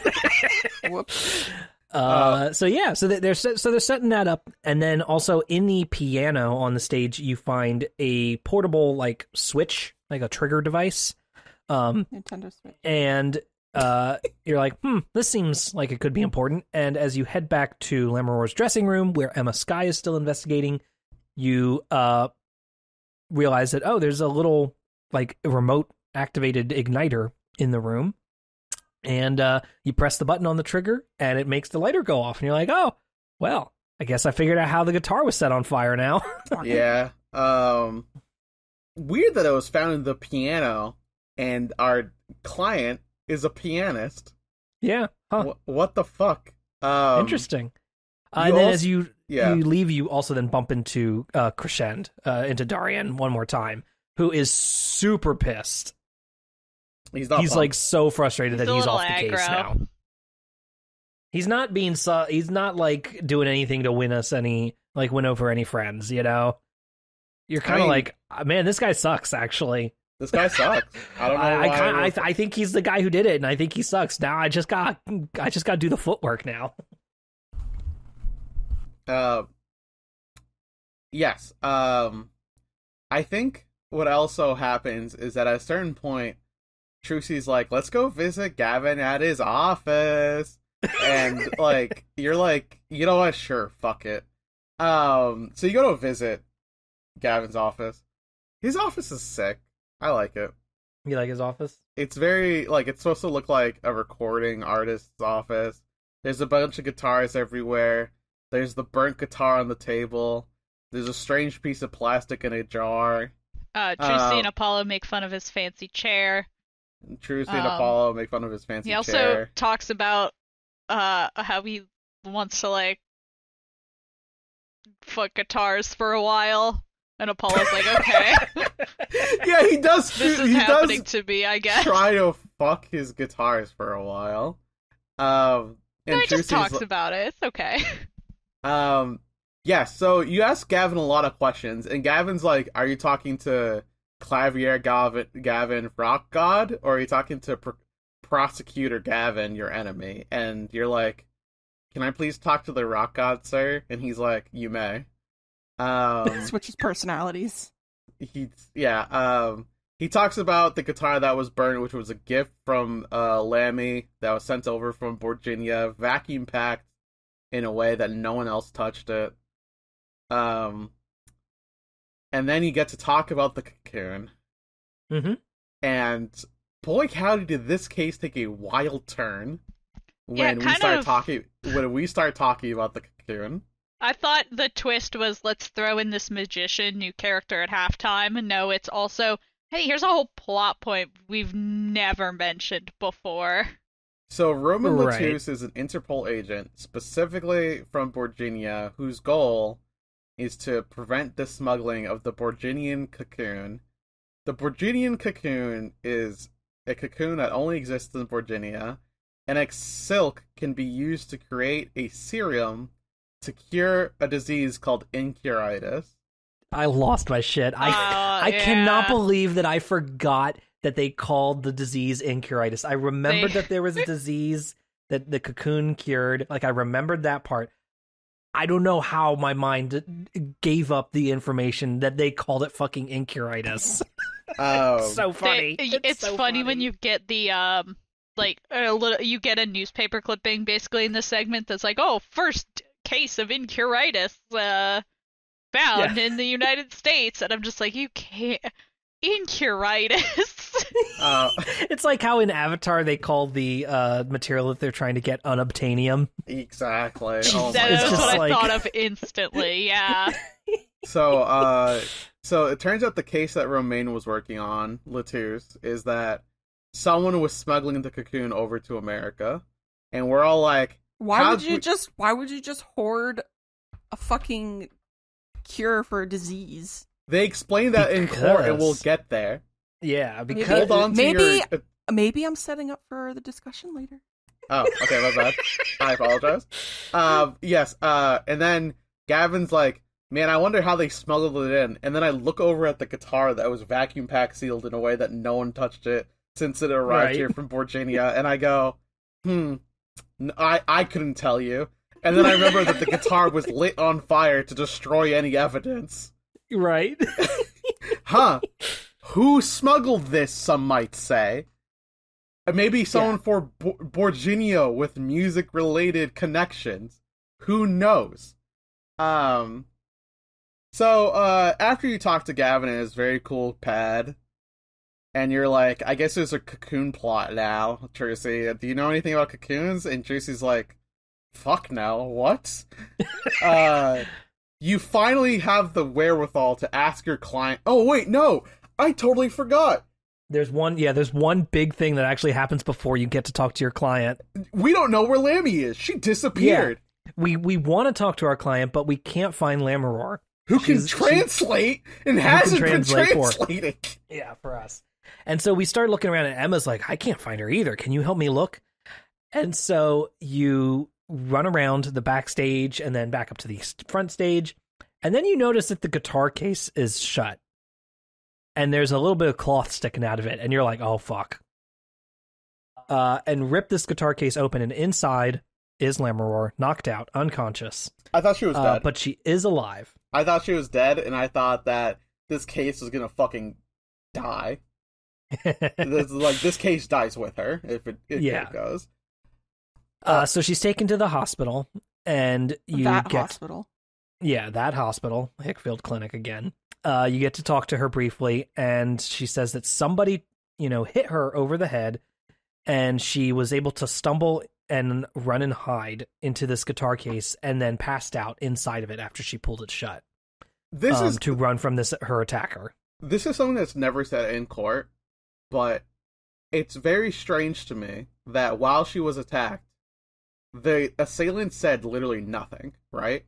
Whoops. So they're setting that up, and then also in the piano on the stage, you find a portable like switch, like a trigger device. Nintendo Switch. And you're like, this seems like it could be important. And as you head back to Lammermoor's dressing room, where Emma Skye is still investigating, you realize that there's a little like remote activated igniter in the room. And you press the button on the trigger, and it makes the lighter go off. And you're like, oh, well, I guess I figured out how the guitar was set on fire now. Yeah. Weird that it was found in the piano, and our client is a pianist. Yeah. Huh. What the fuck? Interesting. And then as you leave, you also then bump into Crescend, into Darian one more time, who is super pissed. He's like so frustrated that he's off the case now. He's not being he's not like doing anything to win over any friends, you know? You're kind of like, man, this guy sucks, actually. This guy sucks. I don't know I think he's the guy who did it, and I think he sucks. Now I just got to do the footwork now. Yes. I think what also happens is that at a certain point, Trucy's like, let's go visit Gavin at his office. And like, you're like, you know what? Sure, fuck it. So you go to visit Gavin's office. His office is sick. I like it. You like his office? It's very, like, it's supposed to look like a recording artist's office. There's a bunch of guitars everywhere. There's the burnt guitar on the table. There's a strange piece of plastic in a jar. Trucy and Apollo make fun of his fancy chair. Trucy and Apollo make fun of his fancy chair. He also talks about how he wants to, like, fuck guitars for a while. And Apollo's like, okay. Yeah, he does. This is happening to me, I guess. Try to fuck his guitars for a while. And he just talks about it. It's okay. Yeah, so you ask Gavin a lot of questions, and Gavin's like, are you talking to Clavier Gavin Rock God, or are you talking to Prosecutor Gavin, your enemy? And you're like, can I please talk to the Rock God, sir? And he's like, you may. Switches personalities. He talks about the guitar that was burned, which was a gift from Lammy that was sent over from Virginia, vacuum packed in a way that no one else touched it. And then you get to talk about the cocoon. Mm-hmm. And boy, howdy, did this case take a wild turn when we start talking about the cocoon. I thought the twist was, let's throw in this magician new character at halftime, and no, it's also, hey, here's a whole plot point we've never mentioned before. So Roman Latus is an Interpol agent, specifically from Virginia, whose goal is to prevent the smuggling of the Borginian cocoon. The Borginian cocoon is a cocoon that only exists in Virginia, and its silk can be used to create a serum to cure a disease called incuritis. I lost my shit. I cannot believe that I forgot that they called the disease incuritis. I remembered that there was a disease that the cocoon cured. Like, I remembered that part. I don't know how my mind gave up the information that they called it fucking incuritis. So funny. It's so funny when you get the you get a newspaper clipping basically in this segment that's like, oh, first case of incuritis found in the United States, and I'm just like, you can't. Incuritis. It's like how in Avatar they call the material that they're trying to get unobtainium. Exactly. That's what I thought of instantly. Yeah. So it turns out the case that Romaine was working on, Latus, is that someone was smuggling the cocoon over to America, and we're all like, why would you just hoard a fucking cure for a disease? They explain that in court, and we'll get there. Yeah, because Hold on to maybe I'm setting up for the discussion later. Oh, okay, my bad. I apologize. Yes, and then Gavin's like, man, I wonder how they smuggled it in. And then I look over at the guitar that was vacuum pack sealed in a way that no one touched it since it arrived here from Virginia, and I go, I couldn't tell you. And then I remember that the guitar was lit on fire to destroy any evidence. Right. Huh. Who smuggled this, some might say? Maybe someone for Borginio with music-related connections. Who knows? So, after you talk to Gavin in his very cool pad, and you're like, I guess there's a cocoon plot now, Tracy. Do you know anything about cocoons? And Tracy's like, fuck no, what? You finally have the wherewithal to ask your client, oh wait, no, I totally forgot. There's one big thing that actually happens before you get to talk to your client. We don't know where Lammy is. She disappeared. Yeah. We want to talk to our client, but we can't find Lammeror. Who can translate and hasn't been translating. Yeah, for us. And so we start looking around, and Emma's like, I can't find her either. Can you help me look? And so you run around the backstage and then back up to the front stage. And then you notice that the guitar case is shut. And there's a little bit of cloth sticking out of it. And you're like, oh, fuck. And rip this guitar case open. And inside is Lammeror, knocked out, unconscious. I thought she was dead. But she is alive. I thought she was dead, and I thought that this case was going to fucking die. This case dies with her, if it goes. So she's taken to the hospital, and hospital. Yeah, that hospital, Hickfield Clinic again. You get to talk to her briefly, and she says that somebody, hit her over the head, and she was able to stumble and run and hide into this guitar case, and then passed out inside of it after she pulled it shut. This is to run from her attacker. This is something that's never said in court, but it's very strange to me that while she was attacked, the assailant said literally nothing, right?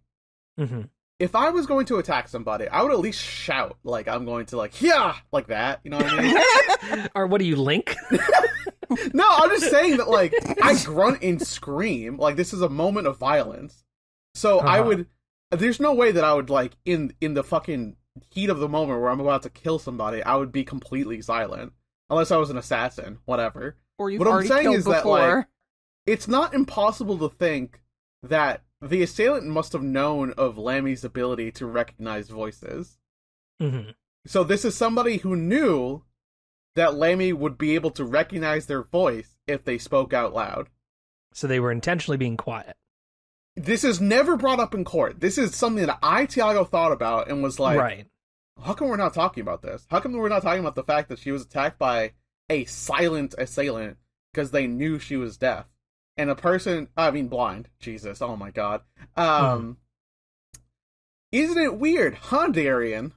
Mm-hmm. If I was going to attack somebody, I would at least shout, like, I'm going to, like, yeah, like that, you know what I mean? Or what do you, Link? No, I'm just saying that, like, I grunt and scream, like, this is a moment of violence. So there's no way that I would, like, in the fucking heat of the moment where I'm about to kill somebody, I would be completely silent. Unless I was an assassin, whatever. Or you've already killed before. That, like, it's not impossible to think that the assailant must have known of Lammy's ability to recognize voices. Mm-hmm. So this is somebody who knew that Lammy would be able to recognize their voice if they spoke out loud. So they were intentionally being quiet. This is never brought up in court. This is something that Tiago, thought about and was like, right. How come we're not talking about this? How come we're not talking about the fact that she was attacked by a silent assailant because they knew she was deaf? And a person, blind. Jesus, oh my god. Isn't it weird, huh, Darian?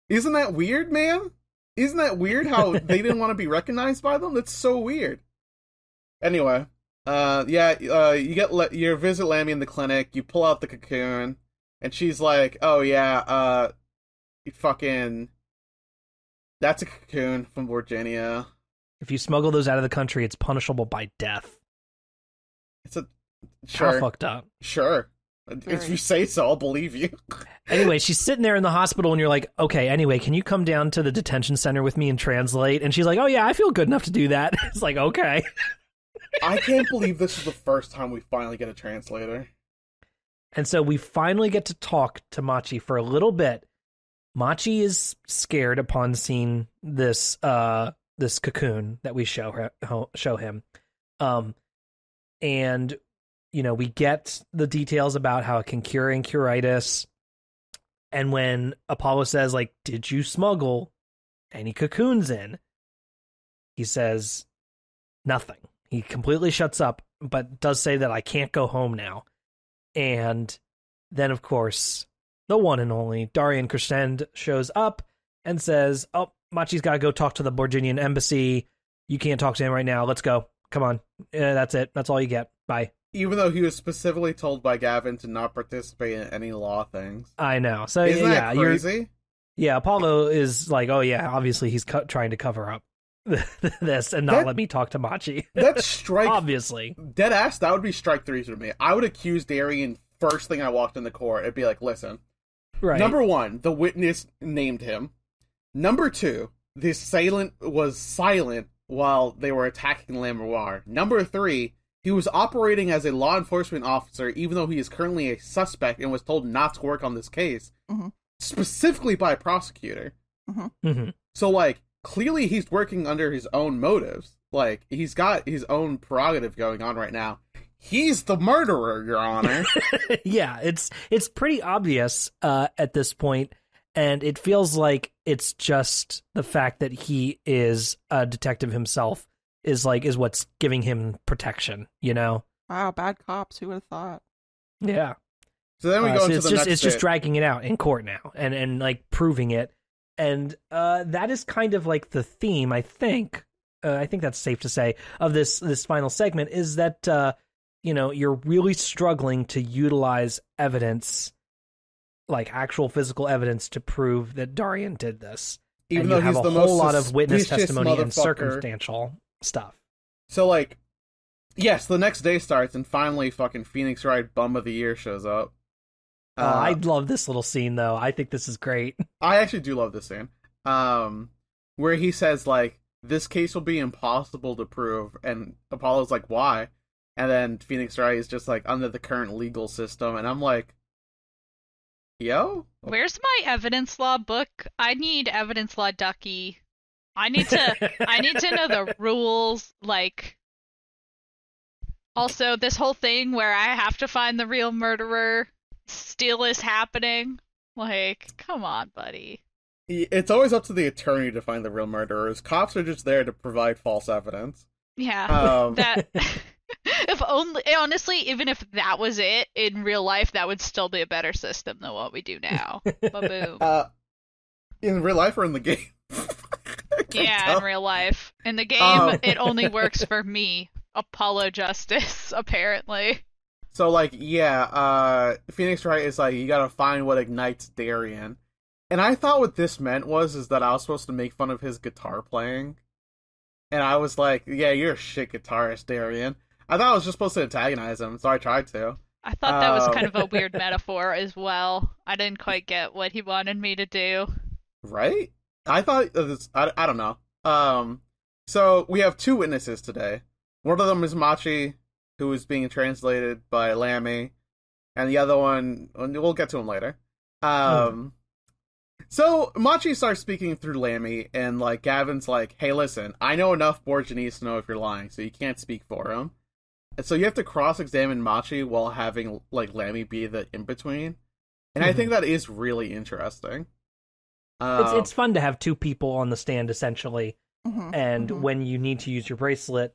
Isn't that weird, man? Isn't that weird how they didn't want to be recognized by them? That's so weird. Anyway, you visit Lammy in the clinic, you pull out the cocoon, and she's like, oh yeah, that's a cocoon from Virginia. If you smuggle those out of the country, it's punishable by death. Sure. How fucked up. Sure. If you say so, I'll believe you. Anyway, she's sitting there in the hospital, and you're like, okay, anyway, can you come down to the detention center with me and translate? And she's like, oh yeah, I feel good enough to do that. It's like, okay. I can't believe this is the first time we finally get a translator. And so we finally get to talk to Machi for a little bit. Machi is scared upon seeing this cocoon that we show him. And, we get the details about how it can cure incuritis. And when Apollo says, like, did you smuggle any cocoons in? He says nothing. He completely shuts up, but does say that I can't go home now. And then, of course, the one and only Darian Crescend shows up and says, oh, Machi's got to go talk to the Borginian embassy. You can't talk to him right now. Let's go. Come on. That's it. That's all you get. Bye. Even though he was specifically told by Gavin to not participate in any law things. I know. So Isn't that crazy? Yeah, Apollo is like, oh yeah, obviously he's trying to cover up this and not let me talk to Machi. That's strike. Obviously. Dead ass, that would be strike 3 for me. I would accuse Darien first thing I walked in the court. It'd be like, listen. Right. Number 1, the witness named him. Number 2, the assailant was silent while they were attacking Lamoire. Number 3, he was operating as a law enforcement officer even though he is currently a suspect and was told not to work on this case. Mm-hmm. Specifically by a prosecutor. Mm-hmm. Mm-hmm. So, like, clearly he's working under his own motives. Like, he's got his own prerogative going on right now. He's the murderer, Your Honor. Yeah, it's pretty obvious at this point, and it feels like it's just the fact that he is a detective himself is what's giving him protection, you know? Wow, bad cops. Who would have thought? Yeah. So then we go into the next it's just dragging it out in court now and like proving it. And that is kind of like the theme, I think. I think that's safe to say of this final segment is that you're really struggling to utilize evidence, like actual physical evidence, to prove that Darien did this. Even though you have he's a the whole most lot of witness testimony and motherfucker. circumstantial stuff. So, like, yes, the next day starts, and finally fucking Phoenix Wright Bum of the Year shows up. I love this little scene, though. I think this is great. I actually do love this scene. Where he says, like, this case will be impossible to prove, and Apollo's like, why? And then Phoenix Wright is just like, under the current legal system, and I'm like, yo? Where's my evidence law book? I need evidence law ducky. I need to know the rules, like. Also, this whole thing where I have to find the real murderer still is happening. Like, come on, buddy. It's always up to the attorney to find the real murderers. Cops are just there to provide false evidence. Yeah, that. If only, honestly, even if that was it in real life, that would still be a better system than what we do now. Ba-boom. In real life or in the game? Yeah, in real life. In the game, it only works for me. Apollo Justice, apparently. So, like, yeah, Phoenix Wright is like, you gotta find what ignites Darien. And I thought what this meant is that I was supposed to make fun of his guitar playing. And I was like, yeah, you're a shit guitarist, Darien. I thought I was just supposed to antagonize him, so I tried to. I thought that was kind of a weird metaphor as well. I didn't quite get what he wanted me to do. Right? I thought this, I don't know. So we have 2 witnesses today. One of them is Machi, who is being translated by Lammy, and the other one, we'll get to him later. So Machi starts speaking through Lammy, and like Gavin's like, hey, listen, I know enough Borginese to know if you're lying, so you can't speak for him. And so you have to cross-examine Machi while having like Lammy be the in-between. And I think that is really interesting. It's fun to have 2 people on the stand, essentially, and when you need to use your bracelet,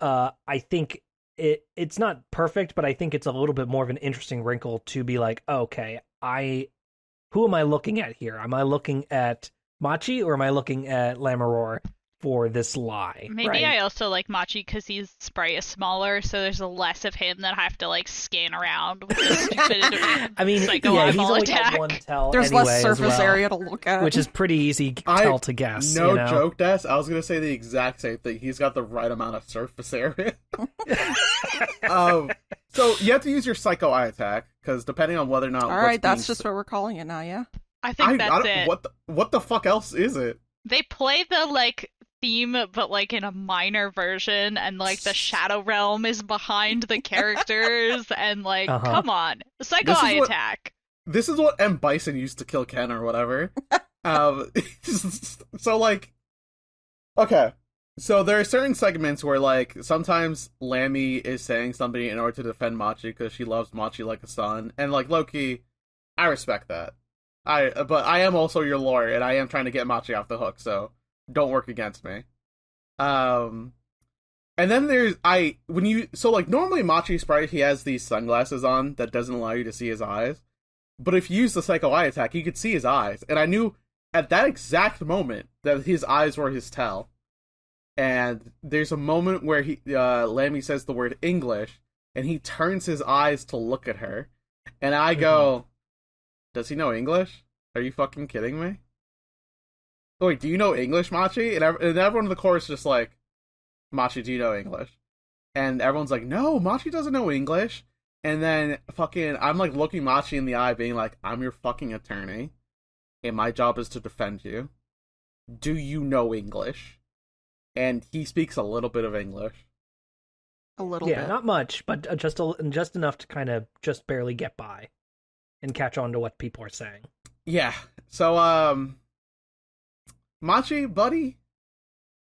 I think it's not perfect, but I think it's a little bit more of an interesting wrinkle to be like, okay, who am I looking at here? Am I looking at Machi or am I looking at Lamoire for this lie? Maybe right? I also like Machi because his sprite is smaller, so there's less of him that I have to like scan around with the stupid I mean, psycho he's eyeball only attack. got one tell. There's anyway less surface area to look at, which is pretty easy tell to guess. No you know? joke, Des. I was gonna say the exact same thing. He's got the right amount of surface area. So you have to use your psycho eye attack because depending on whether or not. All right, that's just what we're calling it now. Yeah. I think that's it. What the fuck else is it? They play the like theme, but like in a minor version, and like the Shadow Realm is behind the characters, and like, come on, Psycho Eye attack. This is what M. Bison used to kill Ken or whatever. So like, okay, so there are certain segments where like sometimes Lammy is saying something in order to defend Machi because she loves Machi like a son, and like Loki, I respect that. But I am also your lawyer, and I am trying to get Machi off the hook, so don't work against me. And then there's normally Machi sprite, he has these sunglasses on that doesn't allow you to see his eyes. But if you use the Psycho Eye attack, you could see his eyes, and I knew at that exact moment that his eyes were his tell. And there's a moment where Lammy says the word English, and he turns his eyes to look at her, and I go, does he know English? Are you fucking kidding me? Wait, do you know English, Machi? And everyone in the chorus is just like, Machi, do you know English? And everyone's like, no, Machi doesn't know English. And then fucking, I'm like looking Machi in the eye, being like, I'm your fucking attorney, and my job is to defend you. Do you know English? And he speaks a little bit of English. A little bit. Yeah, not much, but just enough to kind of just barely get by and catch on to what people are saying. Yeah. So, Machi, buddy,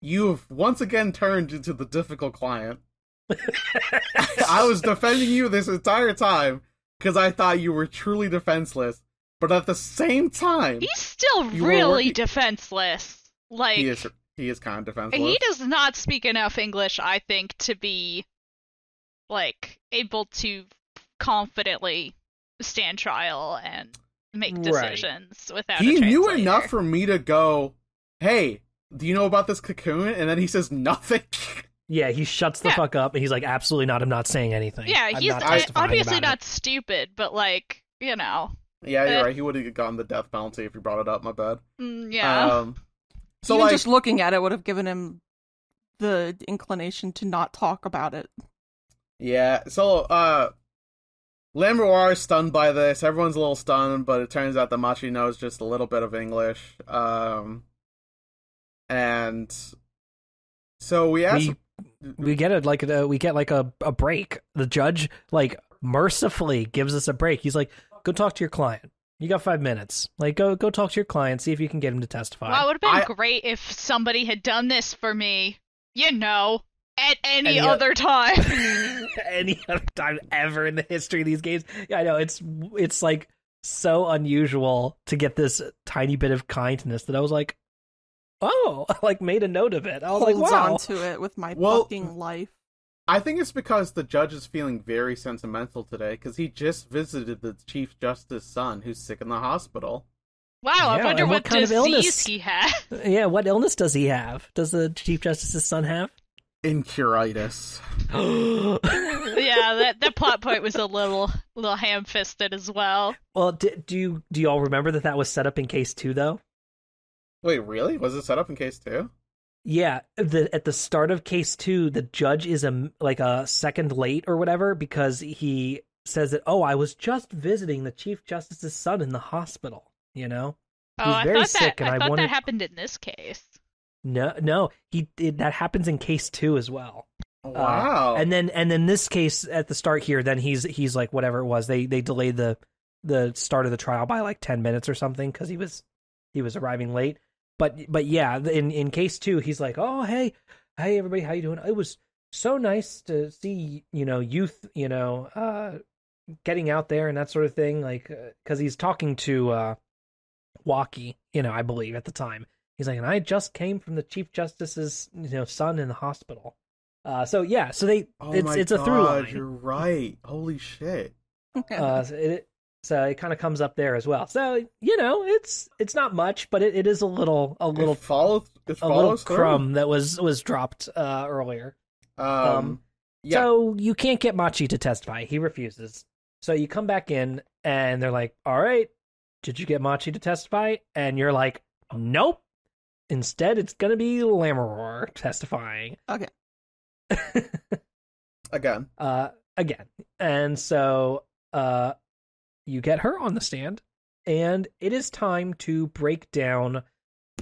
you've once again turned into the difficult client. I was defending you this entire time because I thought you were truly defenseless, but at the same time, He's still really defenseless. Like, he is kind of defenseless. he does not speak enough English, I think, to be like able to confidently stand trial and make decisions without a He knew translator. enough for me to go, hey, do you know about this cocoon? And then he says nothing. Yeah, he shuts the fuck up, and he's like, absolutely not, I'm not saying anything. Yeah, I'm he's not testifying obviously about not it. stupid, but like, you know. Yeah, you're right. He would have gotten the death penalty if you brought it up. My bad. Yeah. So Even like, just looking at it would have given him the inclination to not talk about it. yeah. So Lamroir is stunned by this. Everyone's a little stunned, but it turns out that Machi knows just a little bit of English. And so we ask. We get a break. The judge like mercifully gives us a break. He's like, go talk to your client. You got 5 minutes. Like, go talk to your client, see if you can get him to testify. Well, it would have been great if somebody had done this for me, you know, at any other time. Any other time ever in the history of these games. Yeah, I know, it's like so unusual to get this tiny bit of kindness that I was like, oh, I like made a note of it. I was like, wow. On to it with my fucking life. I think it's because the judge is feeling very sentimental today, because he just visited the Chief Justice's son, who's sick in the hospital. Wow, I wonder what kind of disease illness he had. Yeah, what illness does he have? Does the Chief Justice's son have? Incuritis. Yeah, that plot point was a little ham-fisted as well. Well, do you all remember that was set up in case 2, though? Wait, really? Was it set up in case 2? Yeah, at the start of case 2, the judge is a second late or whatever because he says that, oh, I was just visiting the Chief Justice's son in the hospispittal, you know? Oh, He's I very thought sick, that, and I thought wanted... that happened in this case. No, that happens in case 2 as well. Wow. And then this case at the start here, then he's like, whatever it was, they delayed the start of the trial by like 10 minutes or something because he was arriving late. But yeah, in case 2, he's like, oh, hey everybody, how you doing? It was so nice to see, youth, getting out there and that sort of thing. Like, because he's talking to Waki, I believe at the time. He's like, and I just came from the Chief Justice's, son in the hospital. So it's a through line. You're right. Holy shit. So it kind of comes up there as well. So it's not much, but it is a little crumb that was dropped earlier. Yeah. So you can't get Machi to testify. He refuses. So you come back in, and they're like, "All right, did you get Machi to testify?" And you're like, "Nope. Instead, it's gonna be Lammeror testifying." Okay. Again. And so you get her on the stand, and it is time to break down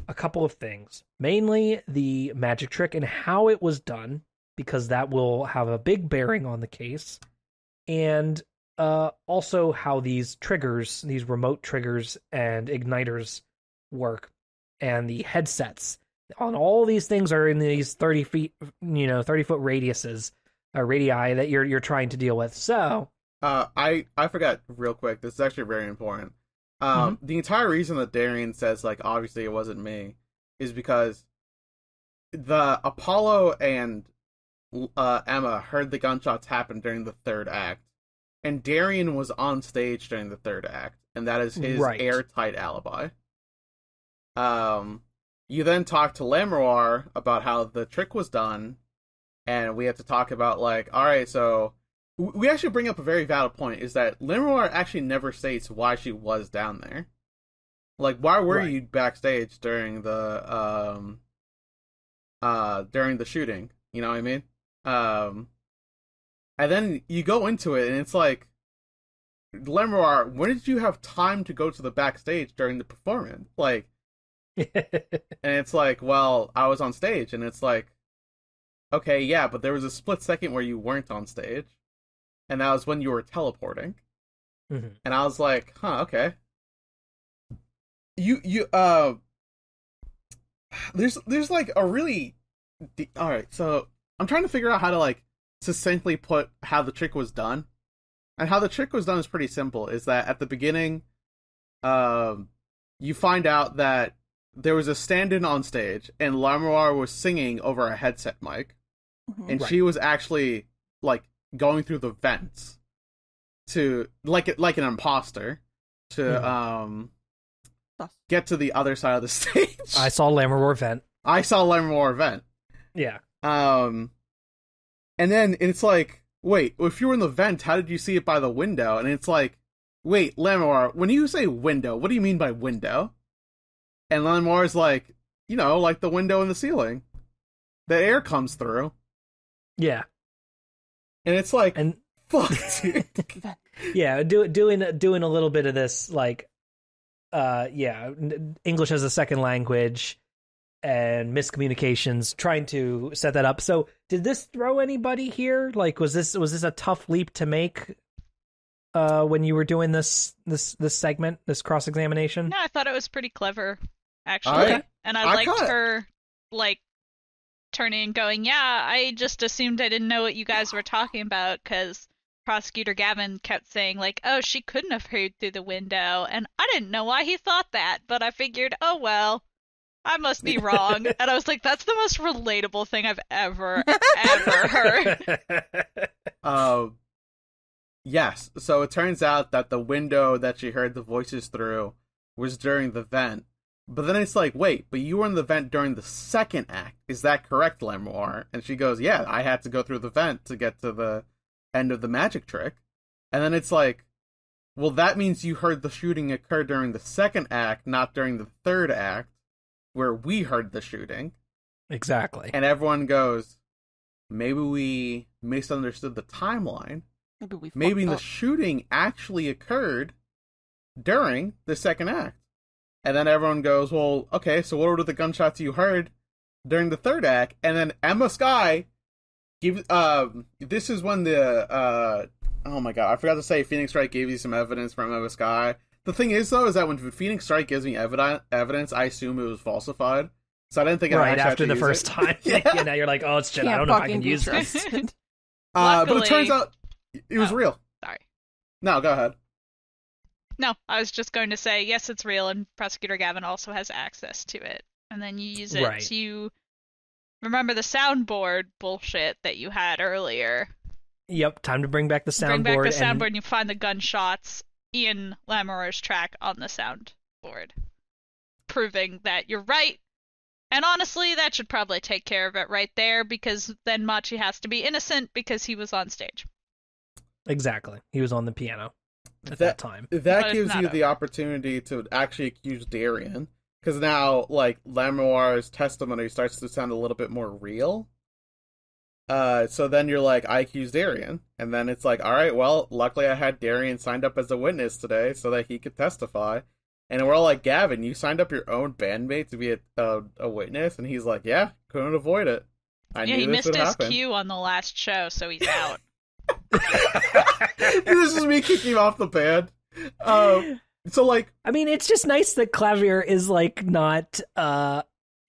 a couple of things. Mainly the magic trick and how it was done, because that will have a big bearing on the case. And also how these triggers, these remote triggers and igniters work, and the headsets on all these things are in these 30 foot radiuses, radii that you're trying to deal with. So I forgot real quick. This is actually very important. The entire reason that Darian says, like, obviously it wasn't me, is because the Apollo and Emma heard the gunshots happen during the 3rd act, and Darian was on stage during the 3rd act, and that is his airtight alibi. You then talk to Lamroir about how the trick was done, and we have to talk about, like, alright, so we actually bring up a very valid point, is that Lamroir actually never states why she was down there. Like, why were Right. you backstage during the shooting? You know what I mean? And then you go into it, and it's like, Lemuel, when did you have time to go to the backstage during the performance? Like, and it's like, well, I was on stage, and it's like, okay, yeah, but there was a split second where you weren't on stage, and that was when you were teleporting. Mm-hmm. And I was like, huh, okay. There's like a really, all right. So I'm trying to figure out how to like succinctly put how the trick was done, and how the trick was done is pretty simple. Is that at the beginning, you find out that there was a stand-in on stage, and Lamoire was singing over a headset mic, and Right. she was actually like going through the vents to like an imposter to get to the other side of the stage. I saw Lammermoor vent. I saw Lammermoor vent. Yeah. And then it's like, wait, if you were in the vent, how did you see it by the window? And it's like, wait, Lammermoor, when you say window, what do you mean by window? And Lammermoor's like, you know, like the window in the ceiling. The air comes through. Yeah. And it's like, And fuck, dude. yeah, doing a little bit of this, like, English as a second language and miscommunications, trying to set that up. So, did this throw anybody here? Like, was this a tough leap to make when you were doing this segment, this cross examination? No, I thought it was pretty clever, actually. Okay. And I I liked kinda- her, like, turning and going, yeah, I just assumed I didn't know what you guys were talking about, because Prosecutor Gavin kept saying, like, oh, she couldn't have heard through the window, and I didn't know why he thought that, but I figured, oh, well, I must be wrong. And I was like, that's the most relatable thing I've ever heard. Yes. So it turns out that the window that she heard the voices through was during the vent. But then it's like, wait, but you were in the vent during the second act. Is that correct, Lemoire? And she goes, yeah, I had to go through the vent to get to the end of the magic trick. And then it's like, well, that means you heard the shooting occur during the second act, not during the third act, where we heard the shooting. Exactly. And everyone goes, maybe we misunderstood the timeline. Maybe the shooting actually occurred during the second act. And then everyone goes, well, okay, so what were the gunshots you heard during the third act? And then Emma Skye gives, this is when the, oh my god, I forgot to say Phoenix Wright gave you some evidence from Emma Skye. The thing is, though, is that when Phoenix Wright gives me evidence, I assume it was falsified. So I didn't think I right actually after the first time. Yeah, now you're like, oh, it's shit, I don't know if I can use this. But it Luckily- turns out it was real. Sorry. No, go ahead. No, I was just going to say, yes, it's real, and Prosecutor Gavin also has access to it. And then you use it Right. to remember the soundboard bullshit that you had earlier. Yep, time to bring back the soundboard. Bring back the soundboard, and you find the gunshots in Lamoure's track on the soundboard, proving that you're right. And honestly, that should probably take care of it right there, because then Machi has to be innocent because he was on stage. Exactly. He was on the piano at that time. But That it's gives not you over. the opportunity to actually accuse Darian, because now, like, Lamoure's testimony starts to sound a little bit more real. So then you're like, I accuse Darian, and then it's like, all right, well, luckily I had Darian signed up as a witness today so that he could testify. And we're all like, Gavin, you signed up your own bandmate to be a witness? And he's like, yeah, couldn't avoid it. I Yeah, knew he this missed would his happen. cue on the last show, so he's out. This is me kicking off the band. So, like, I mean, it's just nice that Clavier is, like, not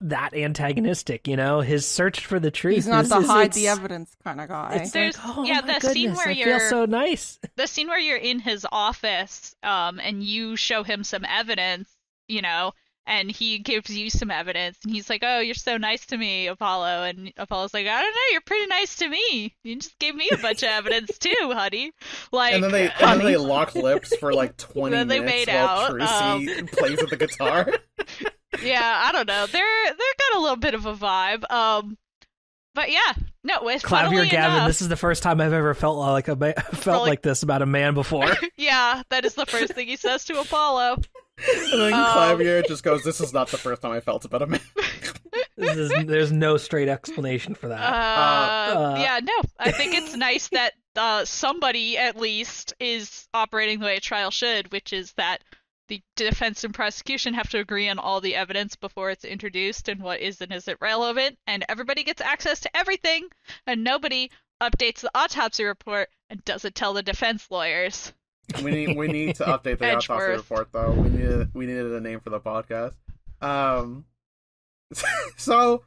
that antagonistic, you know? His search for the truth He's not is, the hide it's- the evidence kind of guy. It's There's- like, oh yeah, my the scene goodness, where I you're- feel so nice. The scene where you're in his office, and you show him some evidence, you know, and he gives you some evidence, and he's like, oh, you're so nice to me, Apollo. And Apollo's like, I don't know, you're pretty nice to me. You just gave me a bunch of evidence too, honey. Like, and then they lock lips for like 20 Then they minutes made while out, Tracy plays with the guitar. yeah, I don't know. They're got a little bit of a vibe. But yeah, no, it's Clavier funnily Gavin, enough, this is the first time I've ever felt like like this about a man before. yeah, that is the first thing he says to Apollo. And then Clavier just goes, "This is not the first time I felt about a man." There's no straight explanation for that. Yeah, no. I think it's nice that somebody at least is operating the way a trial should, which is that the defense and prosecution have to agree on all the evidence before it's introduced and what is and isn't relevant, and everybody gets access to everything, and nobody updates the autopsy report and doesn't tell the defense lawyers. We need to update the autopsy report, though. We needed a name for the podcast. So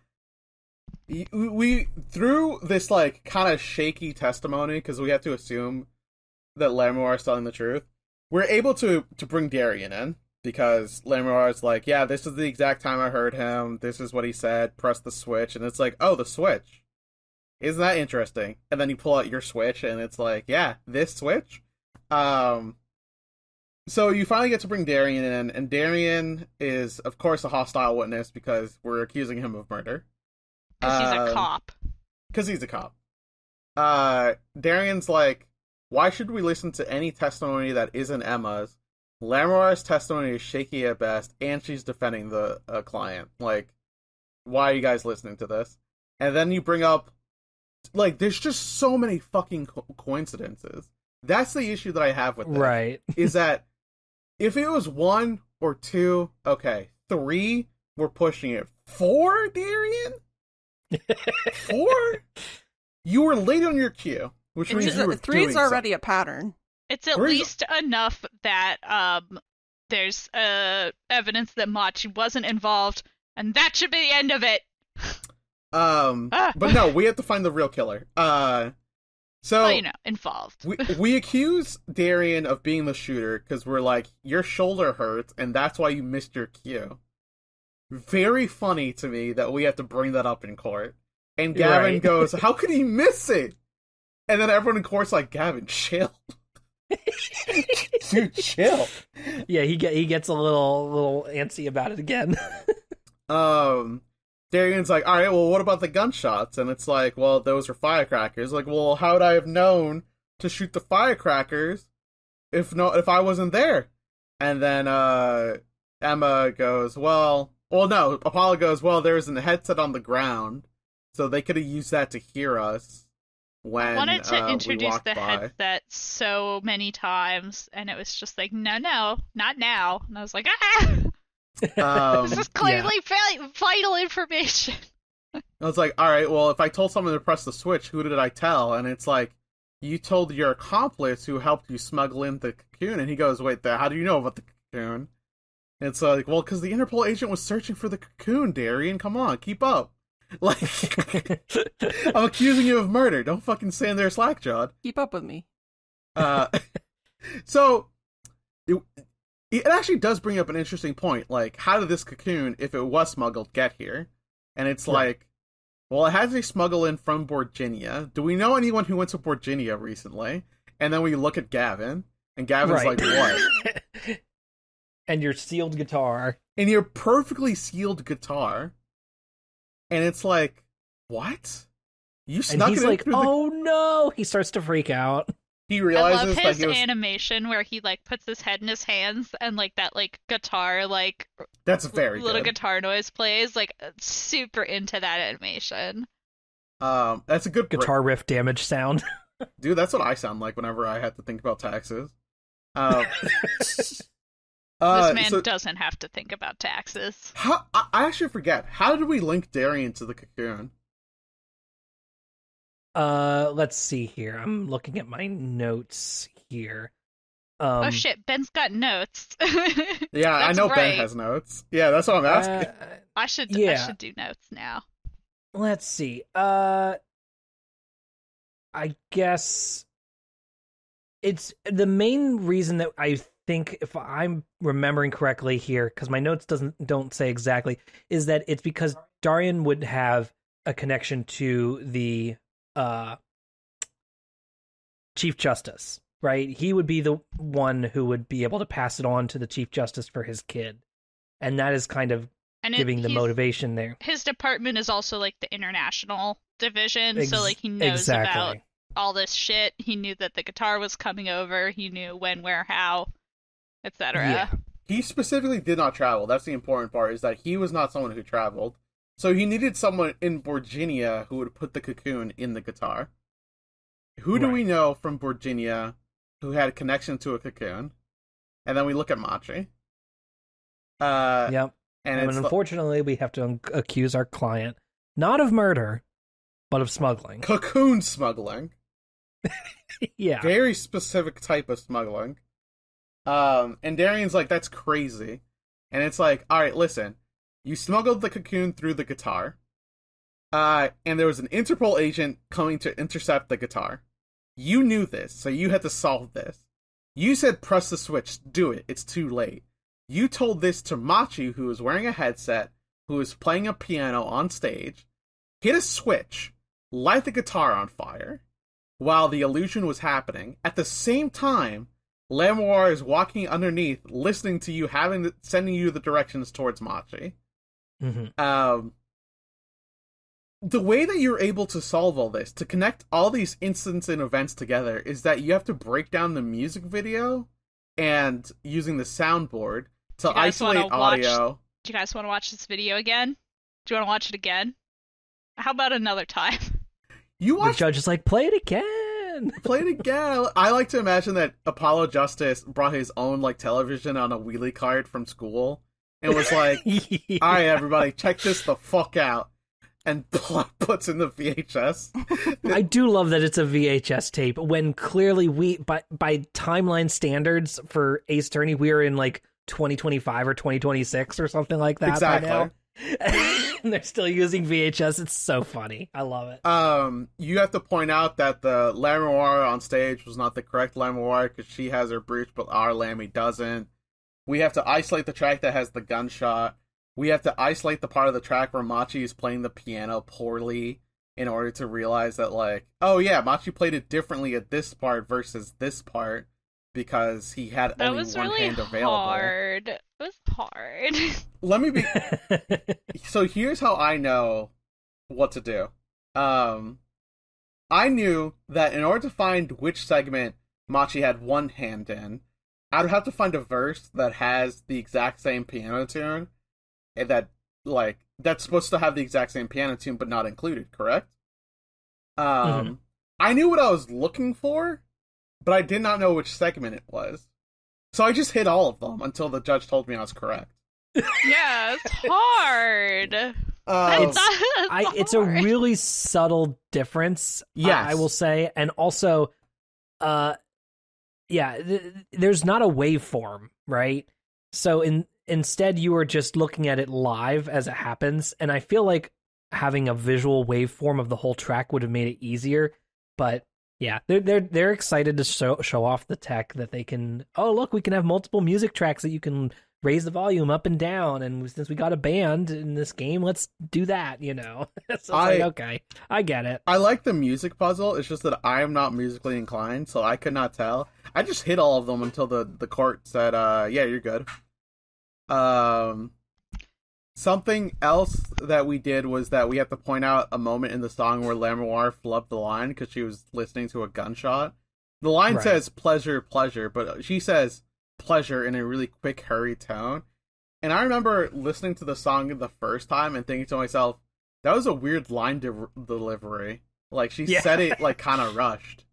we through this like kind of shaky testimony, because we have to assume that Lamoir is telling the truth, we're able to bring Darian in, because Lamoir is like, yeah, this is the exact time I heard him, this is what he said, press the switch, and it's like, oh, the switch, isn't that interesting? And then you pull out your switch and it's like, yeah, this switch. So you finally get to bring Darian in, and Darian is, of course, a hostile witness because we're accusing him of murder. Because he's a cop. Because he's a cop. Darian's like, why should we listen to any testimony that isn't Emma's? Lamoir's testimony is shaky at best, and she's defending the client. Like, why are you guys listening to this? And then you bring up, like, there's just so many fucking coincidences. That's the issue that I have with this. Right. Is that if it was 1 or 2, okay. 3, we're pushing it. 4, Darian? 4? You were late on your cue, which means you were 3's already a pattern. It's at least enough that there's evidence that Machi wasn't involved, and that should be the end of it. But no, we have to find the real killer. So, well, involved. we accuse Darian of being the shooter because we're like, your shoulder hurts, and that's why you missed your cue. Very funny to me that we have to bring that up in court. And Gavin goes, how could he miss it? And then everyone in court's like, Gavin, chill. Dude, chill. Yeah, he gets a little antsy about it again. Darian's like, alright, well, what about the gunshots? And it's like, well, those are firecrackers. Like, well, how would I have known to shoot the firecrackers if I wasn't there? And then Emma goes, no, Apollo goes, well, there's a headset on the ground, so they could have used that to hear us when I wanted to introduce the by. headset so many times, and it was just like, no, not now. And I was like, this is clearly vital information. I was like, alright, well, if I told someone to press the switch, who did I tell? And it's like, you told your accomplice who helped you smuggle in the cocoon. And he goes, wait, how do you know about the cocoon? And it's like, well, because the Interpol agent was searching for the cocoon, Darian. Come on, keep up. Like, I'm accusing you of murder. Don't fucking stand there slack-jawed. Keep up with me. So, it actually does bring up an interesting point. Like, how did this cocoon, if it was smuggled, get here? And it's like, well, it had to smuggle in from Virginia. Do we know anyone who went to Virginia recently? And then we look at Gavin, and Gavin's like, what? And your sealed guitar. And your perfectly sealed guitar. And it's like, what? You snuck and he's it like, in oh no! He starts to freak out. He realizes I love his that animation where he like puts his head in his hands and like that like guitar like that's very little good. Guitar noise plays. Like super into that animation. That's a good guitar riff damage sound. Dude, that's what I sound like whenever I have to think about taxes. This man doesn't have to think about taxes. I actually forget. How did we link Darian to the cocoon? Let's see here. I'm looking at my notes here. Oh shit, Ben's got notes. Yeah, I know right. Ben has notes. Yeah, that's what I'm asking. I should do notes now. Let's see. I guess it's the main reason that I think, if I'm remembering correctly here, because my notes don't say exactly, is that it's because Darian would have a connection to the Chief Justice, right? He would be the one who would be able to pass it on to the Chief Justice for his kid. And that is kind of giving the motivation there. His department is also like the international division, so like he knows about all this shit. He knew that the guitar was coming over. He knew when, where, how, etc. he specifically did not travel. That's the important part, is that he was not someone who traveled. So he needed someone in Virginia who would put the cocoon in the guitar. Who do we know from Virginia who had a connection to a cocoon? And then we look at Machi. Yep. And unfortunately, we have to accuse our client not of murder, but of smuggling. Cocoon smuggling. Yeah. Very specific type of smuggling. And Darian's like, that's crazy. And it's like, alright, listen. You smuggled the cocoon through the guitar. And there was an Interpol agent coming to intercept the guitar. You knew this, so you had to solve this. You said press the switch, do it, it's too late. You told this to Machi, who was wearing a headset, who was playing a piano on stage, hit a switch, light the guitar on fire, while the illusion was happening. At the same time, Lamoir is walking underneath, listening to you, sending you the directions towards Machi. Mm-hmm. The way that you're able to solve all this, to connect all these incidents and events together, is that you have to break down the music video and using the soundboard to isolate audio. Do you guys want to watch this video again? Do you want to watch it again? How about another time? The judge is like, play it again. Play it again. I like to imagine that Apollo Justice brought his own television on a wheelie cart from school and was like, Yeah. all right, everybody, check this the fuck out. And puts in the VHS. I do love that it's a VHS tape when clearly by timeline standards for Ace Attorney, we are in 2025 or 2026 or something like that. Exactly. By now. And they're still using VHS. It's so funny. I love it. You have to point out that the Lamoir on stage was not the correct Lamoir because she has her brooch, but our Lammy doesn't. We have to isolate the track that has the gunshot. We have to isolate the part of the track where Machi is playing the piano poorly in order to realize that, oh yeah, Machi played it differently at this part versus this part because he had only one hand available. Hard. It was hard. Let me be... So here's how I know what to do. I knew that in order to find which segment Machi had one hand in, I would have to find a verse that has the exact same piano tune. And that's supposed to have the exact same piano tune, but not included, correct? I knew what I was looking for, but I did not know which segment it was. So I just hit all of them until the judge told me I was correct. Yeah, it's hard. It's a really subtle difference, yes. I will say. And also, there's not a waveform, right? So instead, you are just looking at it live as it happens, and I feel like having a visual waveform of the whole track would have made it easier. But yeah, they're excited to show off the tech that they can. Oh, look, we can have multiple music tracks that you can raise the volume up and down, and since we got a band in this game, let's do that. So it's okay, I get it. I like the music puzzle. It's just that I am not musically inclined, so I could not tell. I just hit all of them until the court said, "Yeah, you're good." Something else that we did was that we have to point out a moment in the song where Lamoir flubbed the line because she was listening to a gunshot. The line says pleasure, pleasure, but she says pleasure in a really quick, hurried tone. And I remember listening to the song the first time and thinking to myself, that was a weird line delivery. She said it kind of rushed.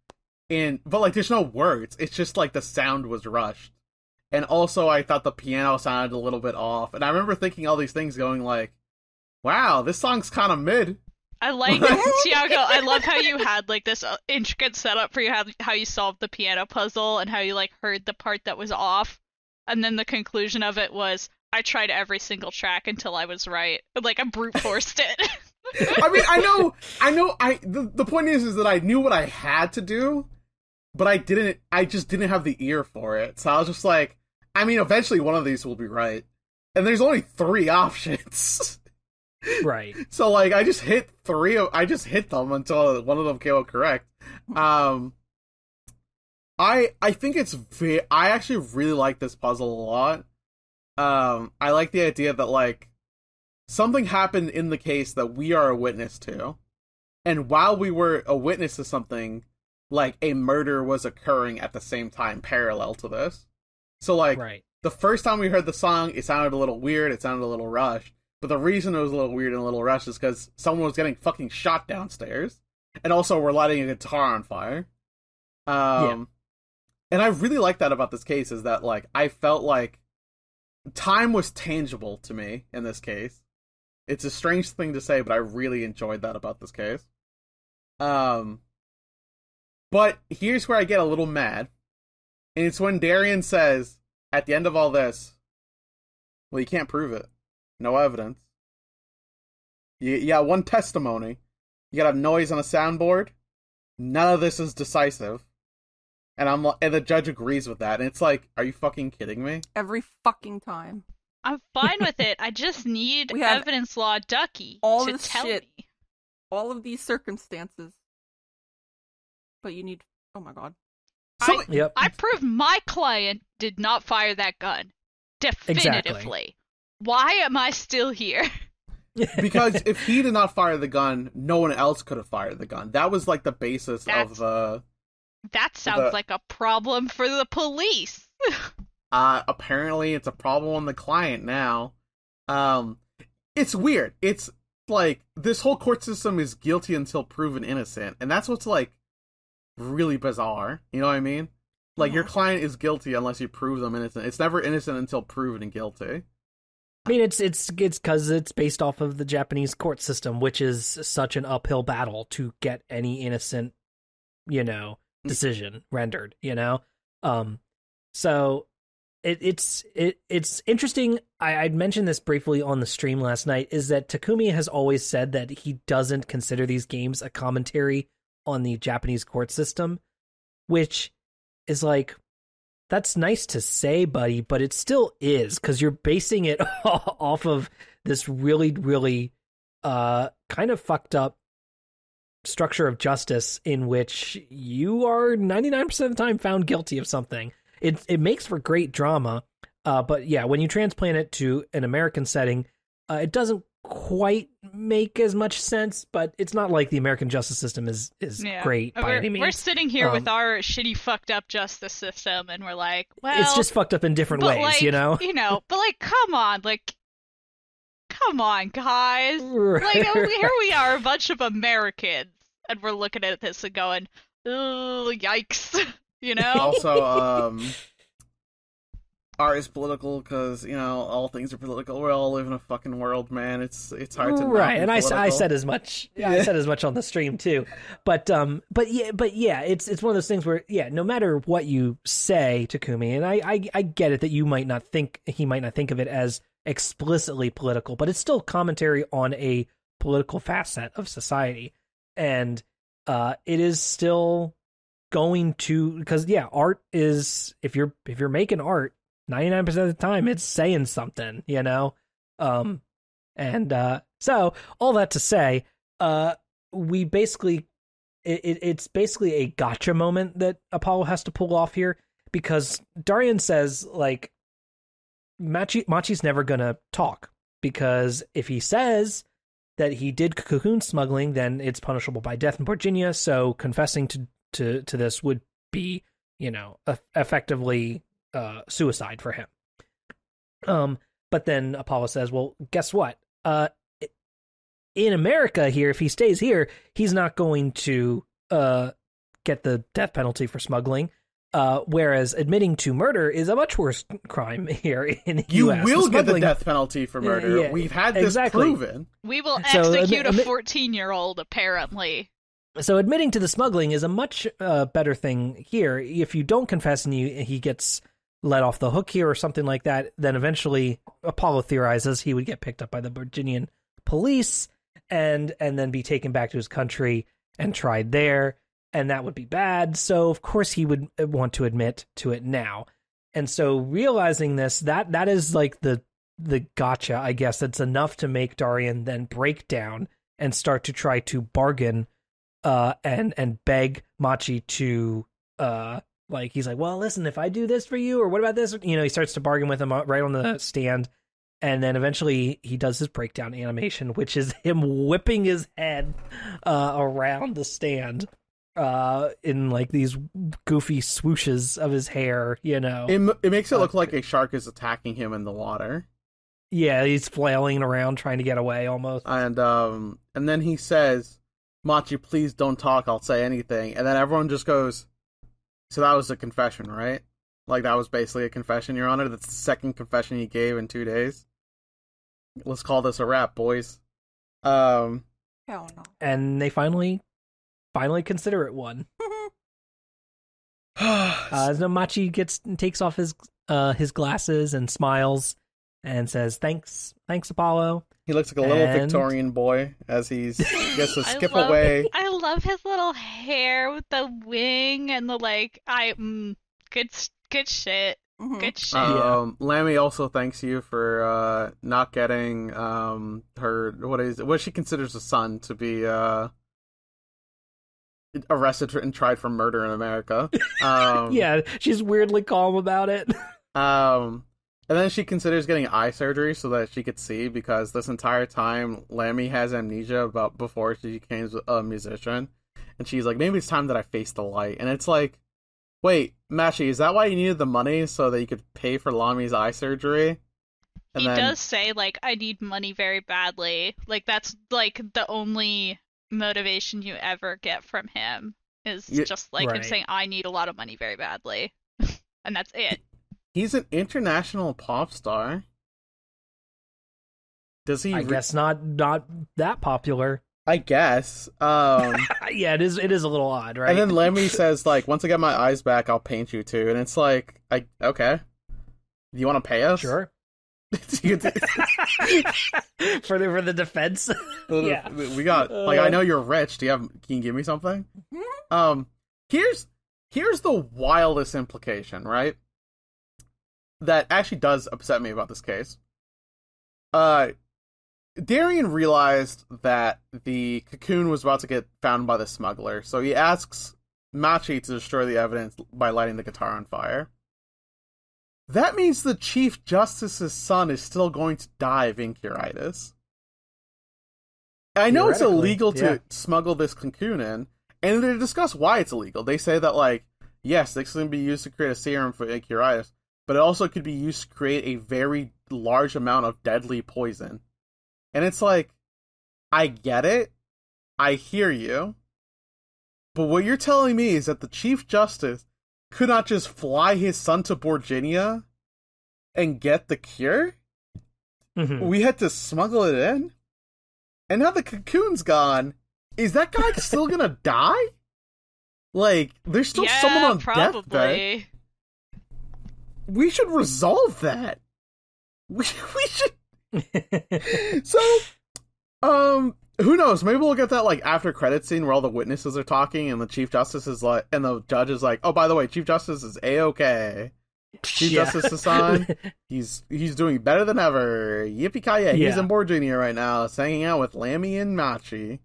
But there's no words. It's just the sound was rushed. And also, I thought the piano sounded a little bit off. And I remember thinking all these things going wow, this song's kind of mid. I like Tiago, I love how you had this intricate setup for how you solved the piano puzzle and how you heard the part that was off. And then the conclusion of it was, I tried every single track until I was right. I brute forced it. I mean, I know, the point is that I knew what I had to do, but I just didn't have the ear for it. So I was just eventually one of these will be right. And there's only 3 options. Right. So, I just hit them until one of them came out correct. I think I actually really like this puzzle a lot. I like the idea that, something happened in the case that we are a witness to. And while we were a witness to something, a murder was occurring at the same time, parallel to this. So, the first time we heard the song, it sounded a little weird, it sounded a little rushed. But the reason it was a little weird and a little rushed is because someone was getting fucking shot downstairs. And also, we're lighting a guitar on fire. And I really like that about this case, is that, like, I felt like time was tangible to me in this case. It's a strange thing to say, but I really enjoyed that about this case. But here's where I get a little mad. And it's when Darian says, at the end of all this, well, you can't prove it. No evidence. You got one testimony. You gotta have noise on a soundboard. None of this is decisive. And the judge agrees with that. And it's like, are you fucking kidding me? Every fucking time. I'm fine with it. I just need evidence law Ducky to tell me. All of these circumstances. But you need... Oh my god. I proved my client did not fire that gun. Definitively. Exactly. Why am I still here? Because if he did not fire the gun, no one else could have fired the gun. That was like the basis of the... That sounds like a problem for the police. Apparently it's a problem on the client now. It's weird. It's like, this whole court system is guilty until proven innocent. And that's what's like really bizarre. You know what I mean? Like, your client is guilty unless you prove them innocent. It's never innocent until proven guilty. I mean, it's because it's based off of the Japanese court system, which is such an uphill battle to get any innocent, decision rendered. So it's interesting. I'd mentioned this briefly on the stream last night. Is that Takumi has always said that he doesn't consider these games a commentary on the Japanese court system, which is like, that's nice to say, buddy, but it still is, because you're basing it off of this really, really kind of fucked up structure of justice in which you are 99% of the time found guilty of something. It makes for great drama, but yeah, when you transplant it to an American setting, it doesn't quite make as much sense, but it's not like the American justice system is great by any means. We're sitting here with our shitty fucked up justice system, and we're like, well, it's just fucked up in different ways, but like, come on, guys. Right. Like, here we are, a bunch of Americans, and we're looking at this and going, oh, yikes, Also, art is political because, all things are political. We all live in a fucking world, man. It's hard to right, and I said as much. Yeah, I said as much on the stream too. But yeah, it's one of those things where no matter what you say, Takumi, and I get it that he might not think of it as explicitly political, but it's still commentary on a political facet of society, and it is still going to, because art is, if you're making art, 99% of the time it's saying something, so all that to say, we basically, it's basically a gotcha moment that Apollo has to pull off here, because Darian says, like, Machi's never gonna talk, because if he says that he did cocoon smuggling, then it's punishable by death in Virginia, so confessing to this would be, effectively suicide for him. But then Apollo says, well, guess what? In America here, if he stays here, he's not going to get the death penalty for smuggling. Whereas admitting to murder is a much worse crime here in the U.S. You will get the death penalty for murder. Yeah, we've had this proven. We will execute a 14-year-old, apparently. So admitting to the smuggling is a much better thing here. If you don't confess and he gets let off the hook here or something like that, then eventually Apollo theorizes he would get picked up by the Virginian police and then be taken back to his country and tried there, and that would be bad. So of course he would want to admit to it now. And so realizing this, that is like the gotcha, I guess, that's enough to make Darian then break down and start to try to bargain and beg Machi to he's like, well, listen, if I do this for you, or what about this? He starts to bargain with him right on the stand, and then eventually he does his breakdown animation, which is him whipping his head around the stand. in like these goofy swooshes of his hair, you know. It makes it look like a shark is attacking him in the water. Yeah, he's flailing around trying to get away almost. And then he says, "Machi, please don't talk, I'll say anything." And then everyone just goes, "So that was a confession, right? Like, that was basically a confession, Your Honor? That's the second confession he gave in 2 days? Let's call this a wrap, boys." Hell no. And they finally consider it one. As Machi takes off his glasses and smiles and says, "Thanks, Apollo." He looks like a little Victorian boy as he's gets to skip away. I love his little hair with the wing and the good shit. Mhm. Good shit. Lammy also thanks you for not getting what she considers a son to be arrested and tried for murder in America. Yeah, she's weirdly calm about it. And then she considers getting eye surgery so that she could see, because this entire time Lammy has amnesia about before she became a musician, and she's like, maybe it's time that I face the light. And it's like, wait, Machi, is that why you needed the money, so that you could pay for Lammy's eye surgery? And he then... does say, like, I need money very badly. Like, that's, like, the only motivation you ever get from him is just, like, him saying, I need a lot of money very badly. And that's it. He's an international pop star. Does he? I guess not that popular. I guess. Yeah, it is a little odd, right? And then Lemmy says, like, once I get my eyes back, I'll paint you too. And it's like, okay. Do you want to pay us? Sure. for the defense. Yeah. We got, like, I know you're rich. Can you give me something? Here's the wildest implication, right? That actually does upset me about this case. Darian realized that the cocoon was about to get found by the smuggler, so he asks Machi to destroy the evidence by lighting the guitar on fire. That means the Chief Justice's son is still going to die of incuritis. I know it's illegal to smuggle this cocoon in, and they discuss why it's illegal. They say that, like, yes, this can be used to create a serum for incuritis, but it also could be used to create a very large amount of deadly poison. And it's like, I get it. I hear you. But what you're telling me is that the Chief Justice could not just fly his son to Virginia and get the cure? Mm-hmm. We had to smuggle it in? And now the cocoon's gone. Is that guy still gonna die? Like, there's still someone on deathbed. We should resolve that. We should. So, who knows? Maybe we'll get that, like, after credit scene where all the witnesses are talking and the Chief Justice is like, and the judge is like, oh, by the way, Chief Justice is A-okay. Chief Justice Hassan, he's doing better than ever. Yippee-ki-yay. He's in Virginia right now, hanging out with Lammy and Machi.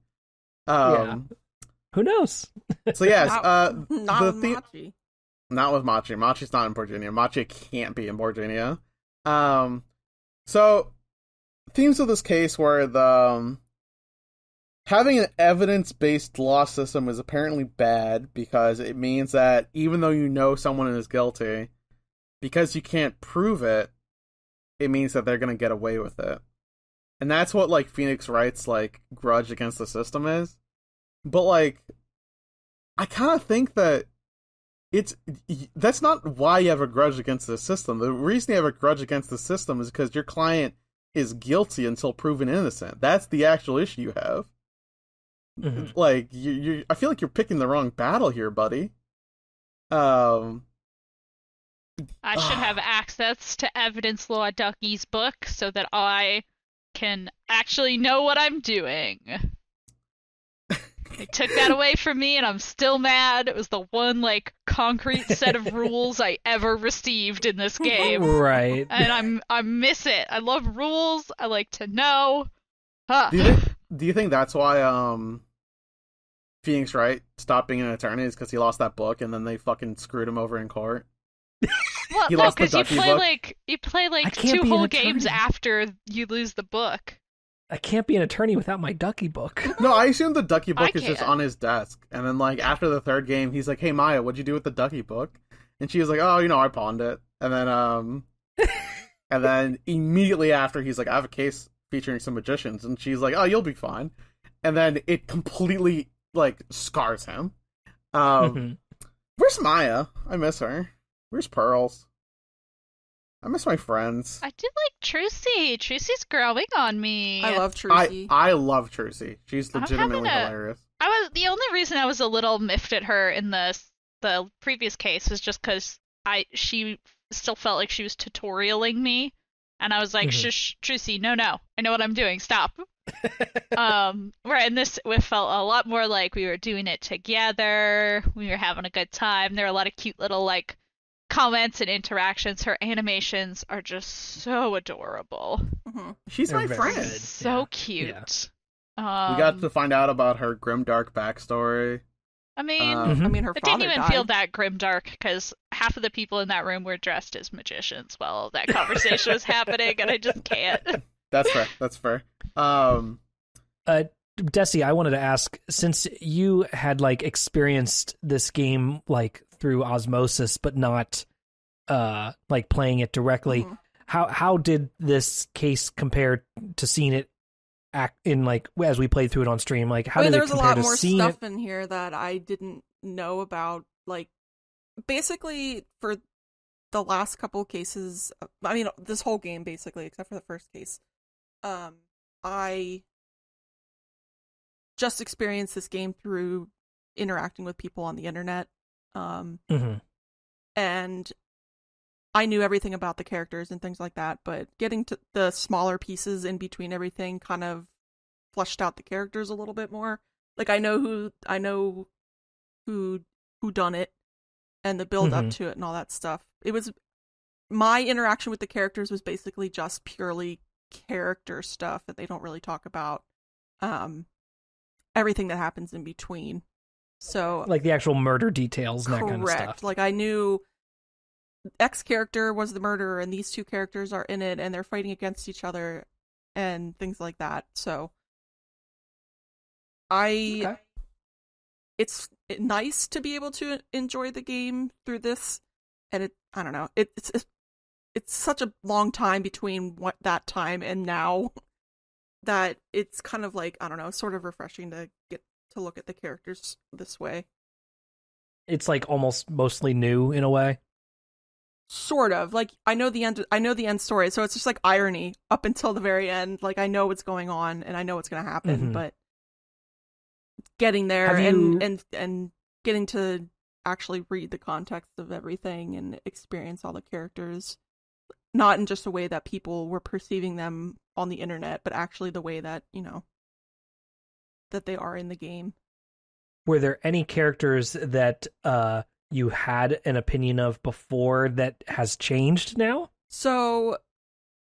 Who knows? So yes, not with Machi. Not with Machi. Machi's not in Virginia. Machi can't be in Virginia. So themes of this case were the having an evidence-based law system is apparently bad because it means that even though you know someone is guilty, because you can't prove it, it means that they're gonna get away with it. And that's what, like, Phoenix Wright's, like, grudge against the system is. But, like, I kind of think that that's not why you have a grudge against the system. The reason you have a grudge against the system is because your client is guilty until proven innocent. That's the actual issue you have. Mm-hmm. Like, I feel like you're picking the wrong battle here, buddy. I should have access to Evidence Law Ducky's book so that I can actually know what I'm doing. They took that away from me, and I'm still mad. It was the one, like, concrete set of rules I ever received in this game. Right. And I miss it. I love rules. I like to know. Huh. Do you think that's why Phoenix Wright stopped being an attorney is because he lost that book, and then they fucking screwed him over in court? Well, he no, lost the because Ducky book. you play like 2 whole games after you lose the book. I can't be an attorney without my ducky book. No, I assume the ducky book I is just can. on his desk. And then, like, after the third game, he's like, hey, Maya, what'd you do with the ducky book? And she was like, oh, I pawned it. And then, and then immediately after, he's like, I have a case featuring some magicians. And she's like, oh, you'll be fine. And then it completely, like, scars him. Where's Maya? I miss her. Where's Pearls? I miss my friends. I did like Trucy. Trucy's growing on me. I love Trucy. I love Trucy. She's I'm legitimately having a- hilarious. The only reason I was a little miffed at her in the previous case was just because she still felt like she was tutorialing me, and I was like, shush, Trucy, no, I know what I'm doing, stop. Where in this, it felt a lot more like we were doing it together, we were having a good time. There were a lot of cute little, like, comments and interactions. Her animations are just so adorable. She's my They're very friend. good. So Yeah. cute. Yeah. We got to find out about her grimdark backstory. I mean, I mean, her it father didn't even died. feel that grimdark because half of the people in that room were dressed as magicians while that conversation was happening, and I just can't. That's fair. That's fair. Dessy, I wanted to ask, since you had like experienced this game like through osmosis, but not like playing it directly, how did this case compare to seeing it act in, like, as we played through it on stream? Like, how did it there's a compare lot to more seeing stuff it? in here that I didn't know about. Like, basically, for the last couple cases, I mean, this whole game, basically, except for the first case, I just experienced this game through interacting with people on the internet. And I knew everything about the characters and things like that, but getting to the smaller pieces in between everything kind of fleshed out the characters a little bit more. Like, I know who done it and the build up to it and all that stuff. It was, my interaction with the characters was basically just purely character stuff that they don't really talk about. Everything that happens in between. So, Like the actual murder details and that kind of stuff. Like, I knew X character was the murderer and these two characters are in it and they're fighting against each other and things like that. So it's nice to be able to enjoy the game through this, and I don't know, it's such a long time between that time and now that it's kind of like, I don't know, sort of refreshing to get to look at the characters this way. It's like almost mostly new in a way. Sort of. Like, I know the end story, so it's just like irony up until the very end. Like, I know what's going on and I know what's going to happen, but getting there and getting to actually read the context of everything and experience all the characters, not in just a way that people were perceiving them on the internet, but actually the way that, that they are in the game. Were there any characters that you had an opinion of before that has changed now? So,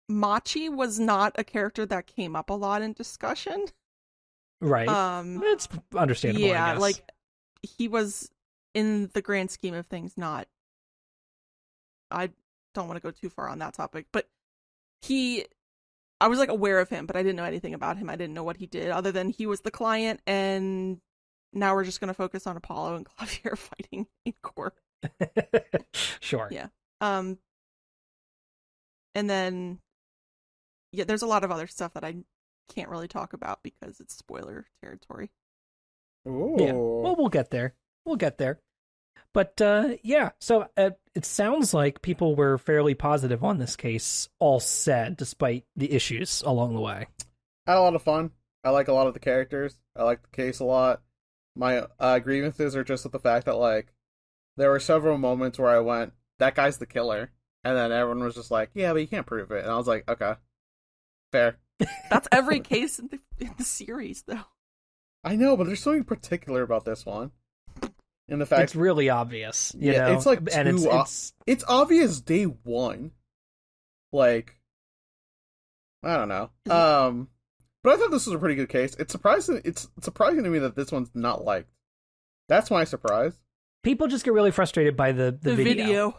Machi was not a character that came up a lot in discussion. Right. It's understandable, Yeah, I guess. like, he was, in the grand scheme of things, not... I don't want to go too far on that topic, but I was, like, aware of him, but I didn't know anything about him. I didn't know what he did, other than he was the client, and now we're just going to focus on Apollo and Clavier fighting in court. Sure. Yeah. And then, yeah, there's a lot of other stuff that I can't really talk about because it's spoiler territory. Ooh. Yeah. Well, we'll get there. But, yeah, so it sounds like people were fairly positive on this case, all said, despite the issues along the way. I had a lot of fun. I like a lot of the characters. I like the case a lot. My grievances are just with the fact that, like, there were several moments where I went, that guy's the killer. And then everyone was just like, yeah, but you can't prove it. And I was like, okay, fair. That's every case in the series, though. I know, but there's something particular about this one. And the fact It's really obvious, you know? it's like and it's obvious day one. Like, I don't know. But I thought this was a pretty good case. It's surprising to me that this one's not liked. That's my surprise. people just get really frustrated by the video. Video.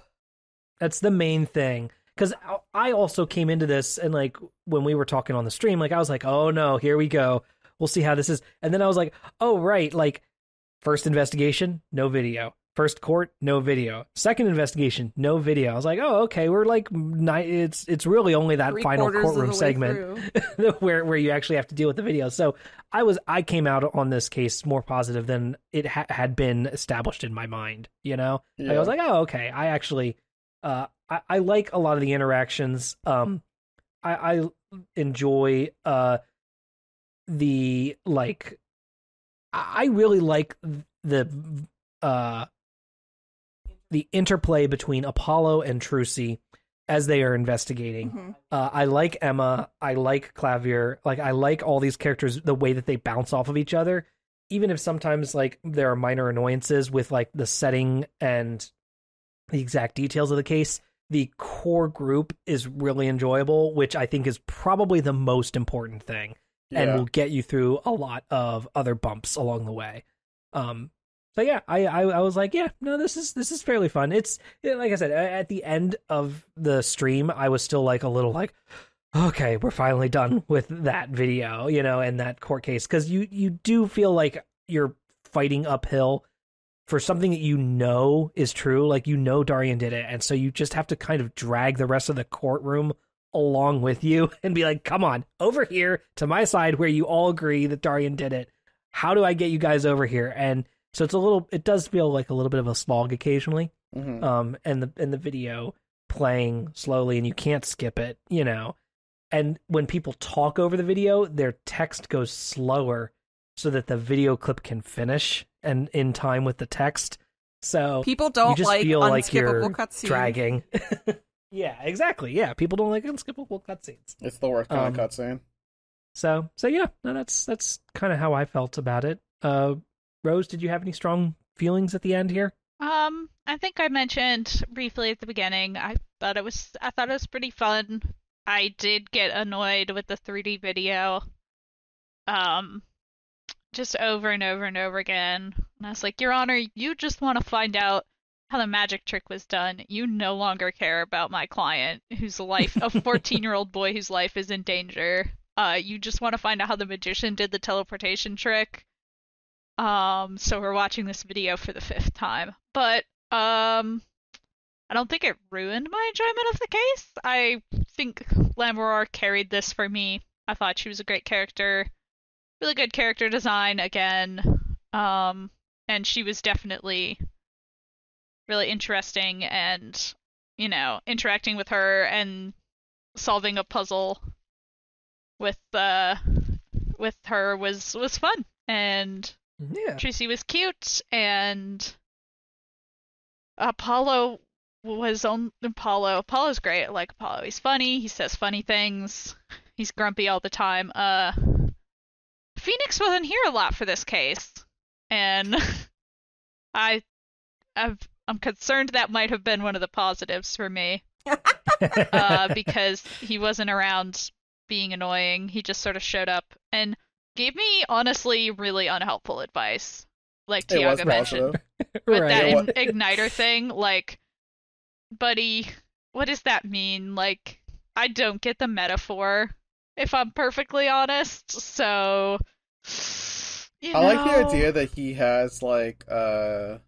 That's the main thing. because I also came into this, and like when we were talking on the stream, like I was like, oh no, here we go. We'll see how this is. And then I was like, oh right, like first investigation, no video. First court, no video. Second investigation, no video. I was like, oh, okay, we're like, it's really only that final courtroom segment where you actually have to deal with the video. So I came out on this case more positive than it had been established in my mind. You know, Yeah. like, I was like, oh, okay. I actually, I like a lot of the interactions. I enjoy the like. I really like the interplay between Apollo and Trucy as they are investigating. Mm-hmm. I like Emma. I like Clavier. Like, I like all these characters, the way that they bounce off of each other, even if sometimes like there are minor annoyances with like the setting and the exact details of the case. The core group is really enjoyable, which I think is probably the most important thing, and will get you through a lot of other bumps along the way. So yeah, I was like, yeah, no, this is fairly fun. It's like I said, at the end of the stream, I was still like a little like, okay, we're finally done with that video, you know, and that court case, because you do feel like you're fighting uphill for something that you know is true, like you know Darian did it, and so you just have to kind of drag the rest of the courtroom along with you and be like, come on, over here to my side where you all agree that Darian did it. How do I get you guys over here? And so it does feel like a little bit of a slog occasionally. Mm-hmm. And the video playing slowly and you can't skip it, you know. And when people talk over the video, their text goes slower so that the video clip can finish and in time with the text. So people don't you just like feel like you're cutscenes. dragging. Yeah, exactly. Yeah, people don't like unskippable cutscenes. It's the worst kind of cutscene. So yeah, no, that's kind of how I felt about it. Rose, did you have any strong feelings at the end here? I think I mentioned briefly at the beginning. I thought it was pretty fun. I did get annoyed with the 3D video. Just over and over and over again. And I was like, Your Honor, you just want to find out how the magic trick was done. You no longer care about my client, whose life, a 14-year-old boy whose life is in danger. You just want to find out how the magician did the teleportation trick. So we're watching this video for the 5th time. But, I don't think it ruined my enjoyment of the case. I think Lamoror carried this for me. I thought she was a great character. Really good character design, again. And she was definitely really interesting, and, you know, interacting with her and solving a puzzle with her was fun. And yeah, Trucy was cute, and Apollo's great. I like Apollo. He's funny. He says funny things. He's grumpy all the time. Phoenix wasn't here a lot for this case, and I'm concerned that might have been one of the positives for me, because he wasn't around being annoying. He just sort of showed up and gave me, honestly, really unhelpful advice, like Tiago mentioned. With that igniter thing, like, buddy, what does that mean? Like, I don't get the metaphor, if I'm perfectly honest, so, you know. I like the idea that he has, like, that,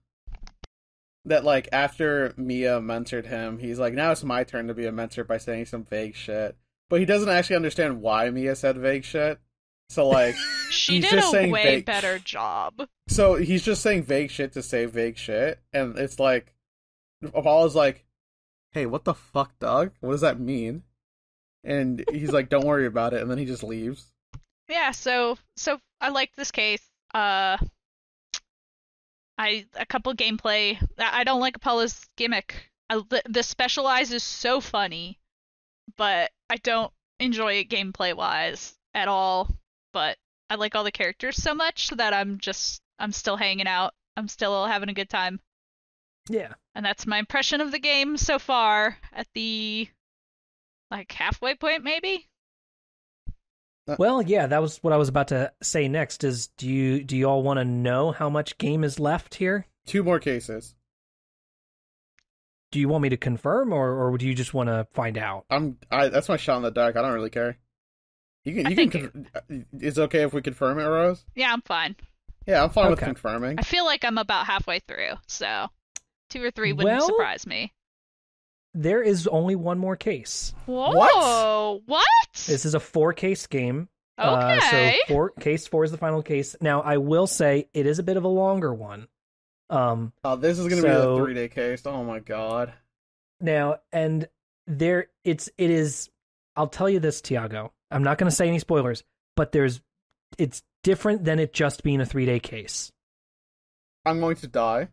like, after Mia mentored him, he's like, now it's my turn to be a mentor by saying some vague shit. But he doesn't actually understand why Mia said vague shit. So, like, she did a way better job. So he's just saying vague shit to say vague shit, and it's like, Apollo's like, hey, what the fuck, dog? What does that mean? And he's like, don't worry about it, and then he just leaves. Yeah, so I liked this case. A couple gameplay. I don't like Apollo's gimmick. The Specialize is so funny, but I don't enjoy it gameplay-wise at all. But I like all the characters so much that I'm still hanging out. I'm still having a good time. Yeah. And that's my impression of the game so far at the, like, halfway point, maybe? Well, yeah, that was what I was about to say next, is do you all want to know how much game is left here? 2 more cases. do you want me to confirm, or do you just want to find out? That's my shot in the dark. I don't really care. You can. It's okay if we confirm it, Rose? Yeah, I'm fine. Yeah, I'm fine with confirming. I feel like I'm about halfway through, so 2 or 3 wouldn't surprise me. There is only one more case. Whoa! What? This is a 4-case game. Okay. So case 4 is the final case. Now, I will say it is a bit of a longer one. This is going to be a 3-day case. Oh my god. Now, and it is. I'll tell you this, Tiago. I'm not going to say any spoilers, but it's different than it just being a 3-day case. I'm going to die.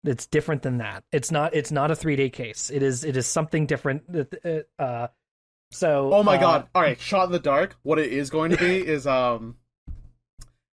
It's different than that. It's not a 3-day case. It is something different. So. Oh my god! All right, shot in the dark. What it is going to be is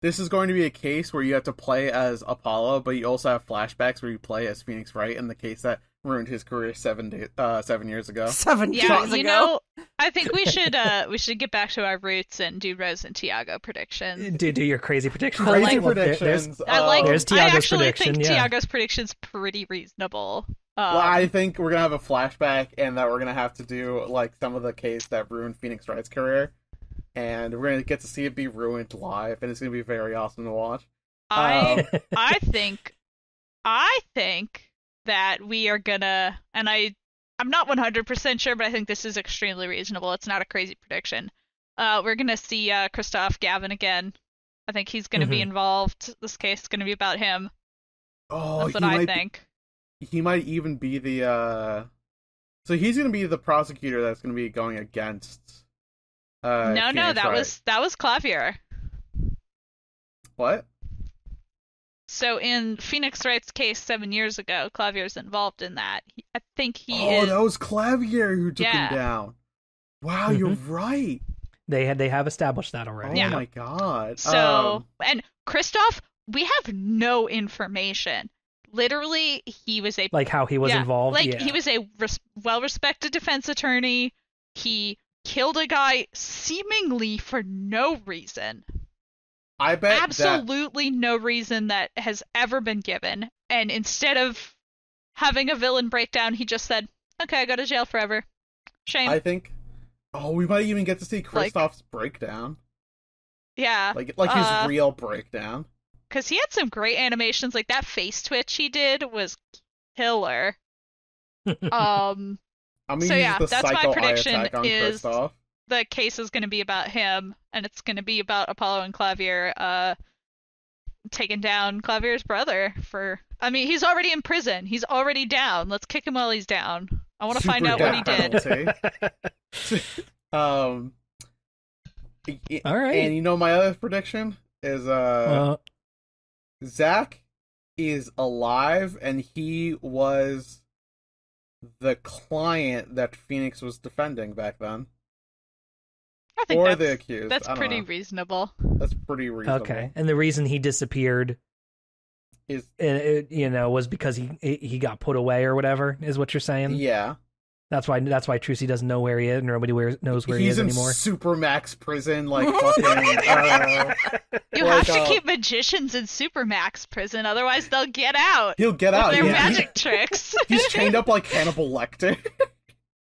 this is going to be a case where you have to play as Apollo, but you also have flashbacks where you play as Phoenix Wright in the case that ruined his career 7 years ago. 7 years ago. You know, I think we should get back to our roots and do Rose and Tiago predictions. Do your crazy predictions. Crazy predictions. There's Tiago's I actually prediction. think Yeah. Tiago's prediction's pretty reasonable. Well, I think we're gonna have a flashback, and that we're gonna have to do like some of the case that ruined Phoenix Wright's career, and we're gonna get to see it be ruined live, and it's gonna be very awesome to watch. I think that we are gonna, and I'm not 100% sure, but I think this is extremely reasonable. It's not a crazy prediction. We're gonna see Christoph Gavin again. I think he's gonna be involved. This case is gonna be about him. Oh, that's what I think. He might even be the so he's gonna be the prosecutor that's gonna be going against No, Phoenix Wright. that was Clavier. What? So in Phoenix Wright's case 7 years ago, Clavier's involved in that. I think he is. Oh, that was Clavier who took him down. Wow, you're right. They have established that already. Oh my god. So and Christoph, we have no information. Literally, he was like how he was involved. Like he was a well-respected defense attorney. He killed a guy seemingly for no reason. I bet absolutely no reason that has ever been given. And instead of having a villain breakdown, he just said, "Okay, I go to jail forever." Shame. I think. Oh, we might even get to see Christoph's breakdown. Yeah, like his real breakdown. Because he had some great animations, like that face twitch he did was killer. I'm gonna so use yeah, the that's my prediction. On is Christoph. The case is going to be about him, and it's going to be about Apollo and Clavier taking down Clavier's brother for. I mean, he's already in prison. He's already down. Let's kick him while he's down. I want to find out what he did. All right. And you know my other prediction is Zach is alive, and he was the client that Phoenix was defending back then. I think or the accused. That's pretty reasonable. That's pretty reasonable. Okay, and the reason he disappeared is was because he got put away or whatever. Is what you're saying? Yeah. That's why Trucy doesn't know where he is, and nobody knows where he is anymore. He's in Supermax prison, like fucking. You have to keep magicians in Supermax prison, otherwise they'll get out. He'll get out. Their magic tricks. He's chained up like Hannibal Lecter.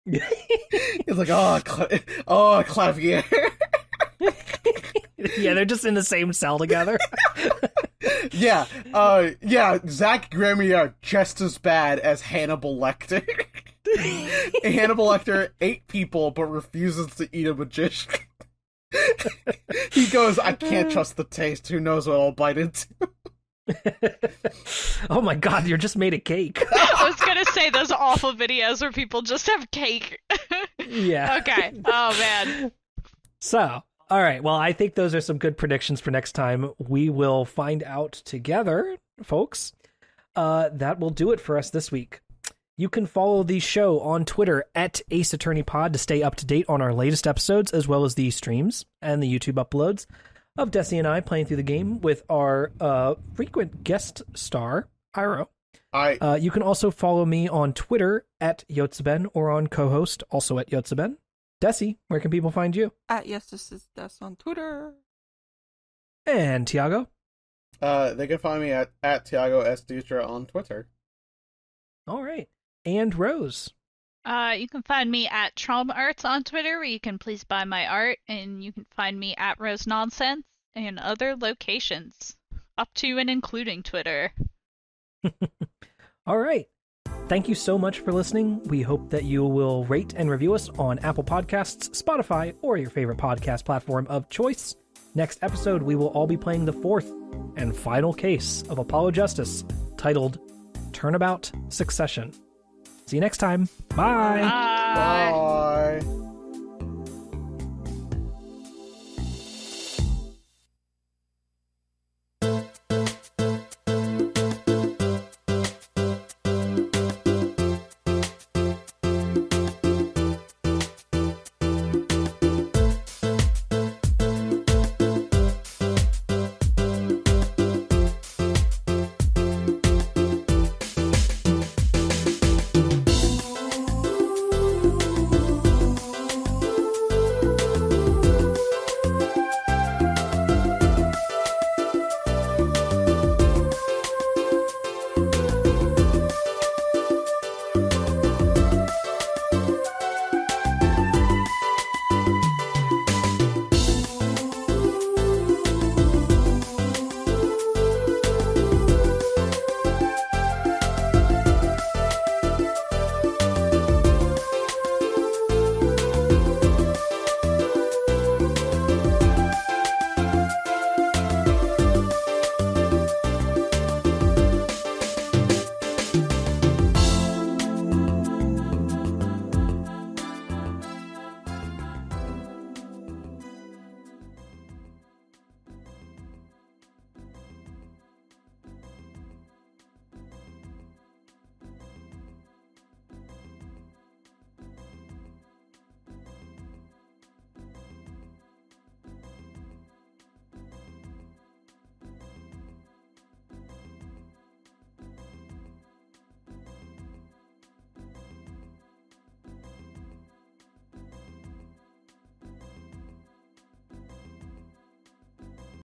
He's like, oh, Clavier. Yeah, they're just in the same cell together. Yeah. Zach Grammy are just as bad as Hannibal Lecter. Hannibal Lecter ate people but refuses to eat a magician. He goes, I can't trust the taste. Who knows what I'll bite into? Oh my god, you just made a cake. I was gonna say those awful videos where people just have cake. Yeah. Okay. Oh man. So, all right. Well, I think those are some good predictions for next time. We will find out together, folks. That will do it for us this week. You can follow the show on Twitter at Ace Attorney Pod to stay up to date on our latest episodes, as well as the streams and the YouTube uploads of Dessy and I playing through the game with our frequent guest star, Iro. You can also follow me on Twitter at Yotsuben or on co-host, also at Yotsuben. Dessy, where can people find you? At Yes, This Is Des on Twitter. And Tiago? They can find me at Tiago S. Dutra on Twitter. All right. And Rose. You can find me at Trauma Arts on Twitter, where you can please buy my art, and you can find me at Rose Nonsense and other locations, up to and including Twitter. All right. Thank you so much for listening. We hope that you will rate and review us on Apple Podcasts, Spotify, or your favorite podcast platform of choice. Next episode, we will all be playing the fourth and final case of Apollo Justice, titled Turnabout Succession. See you next time. Bye. Bye. Bye.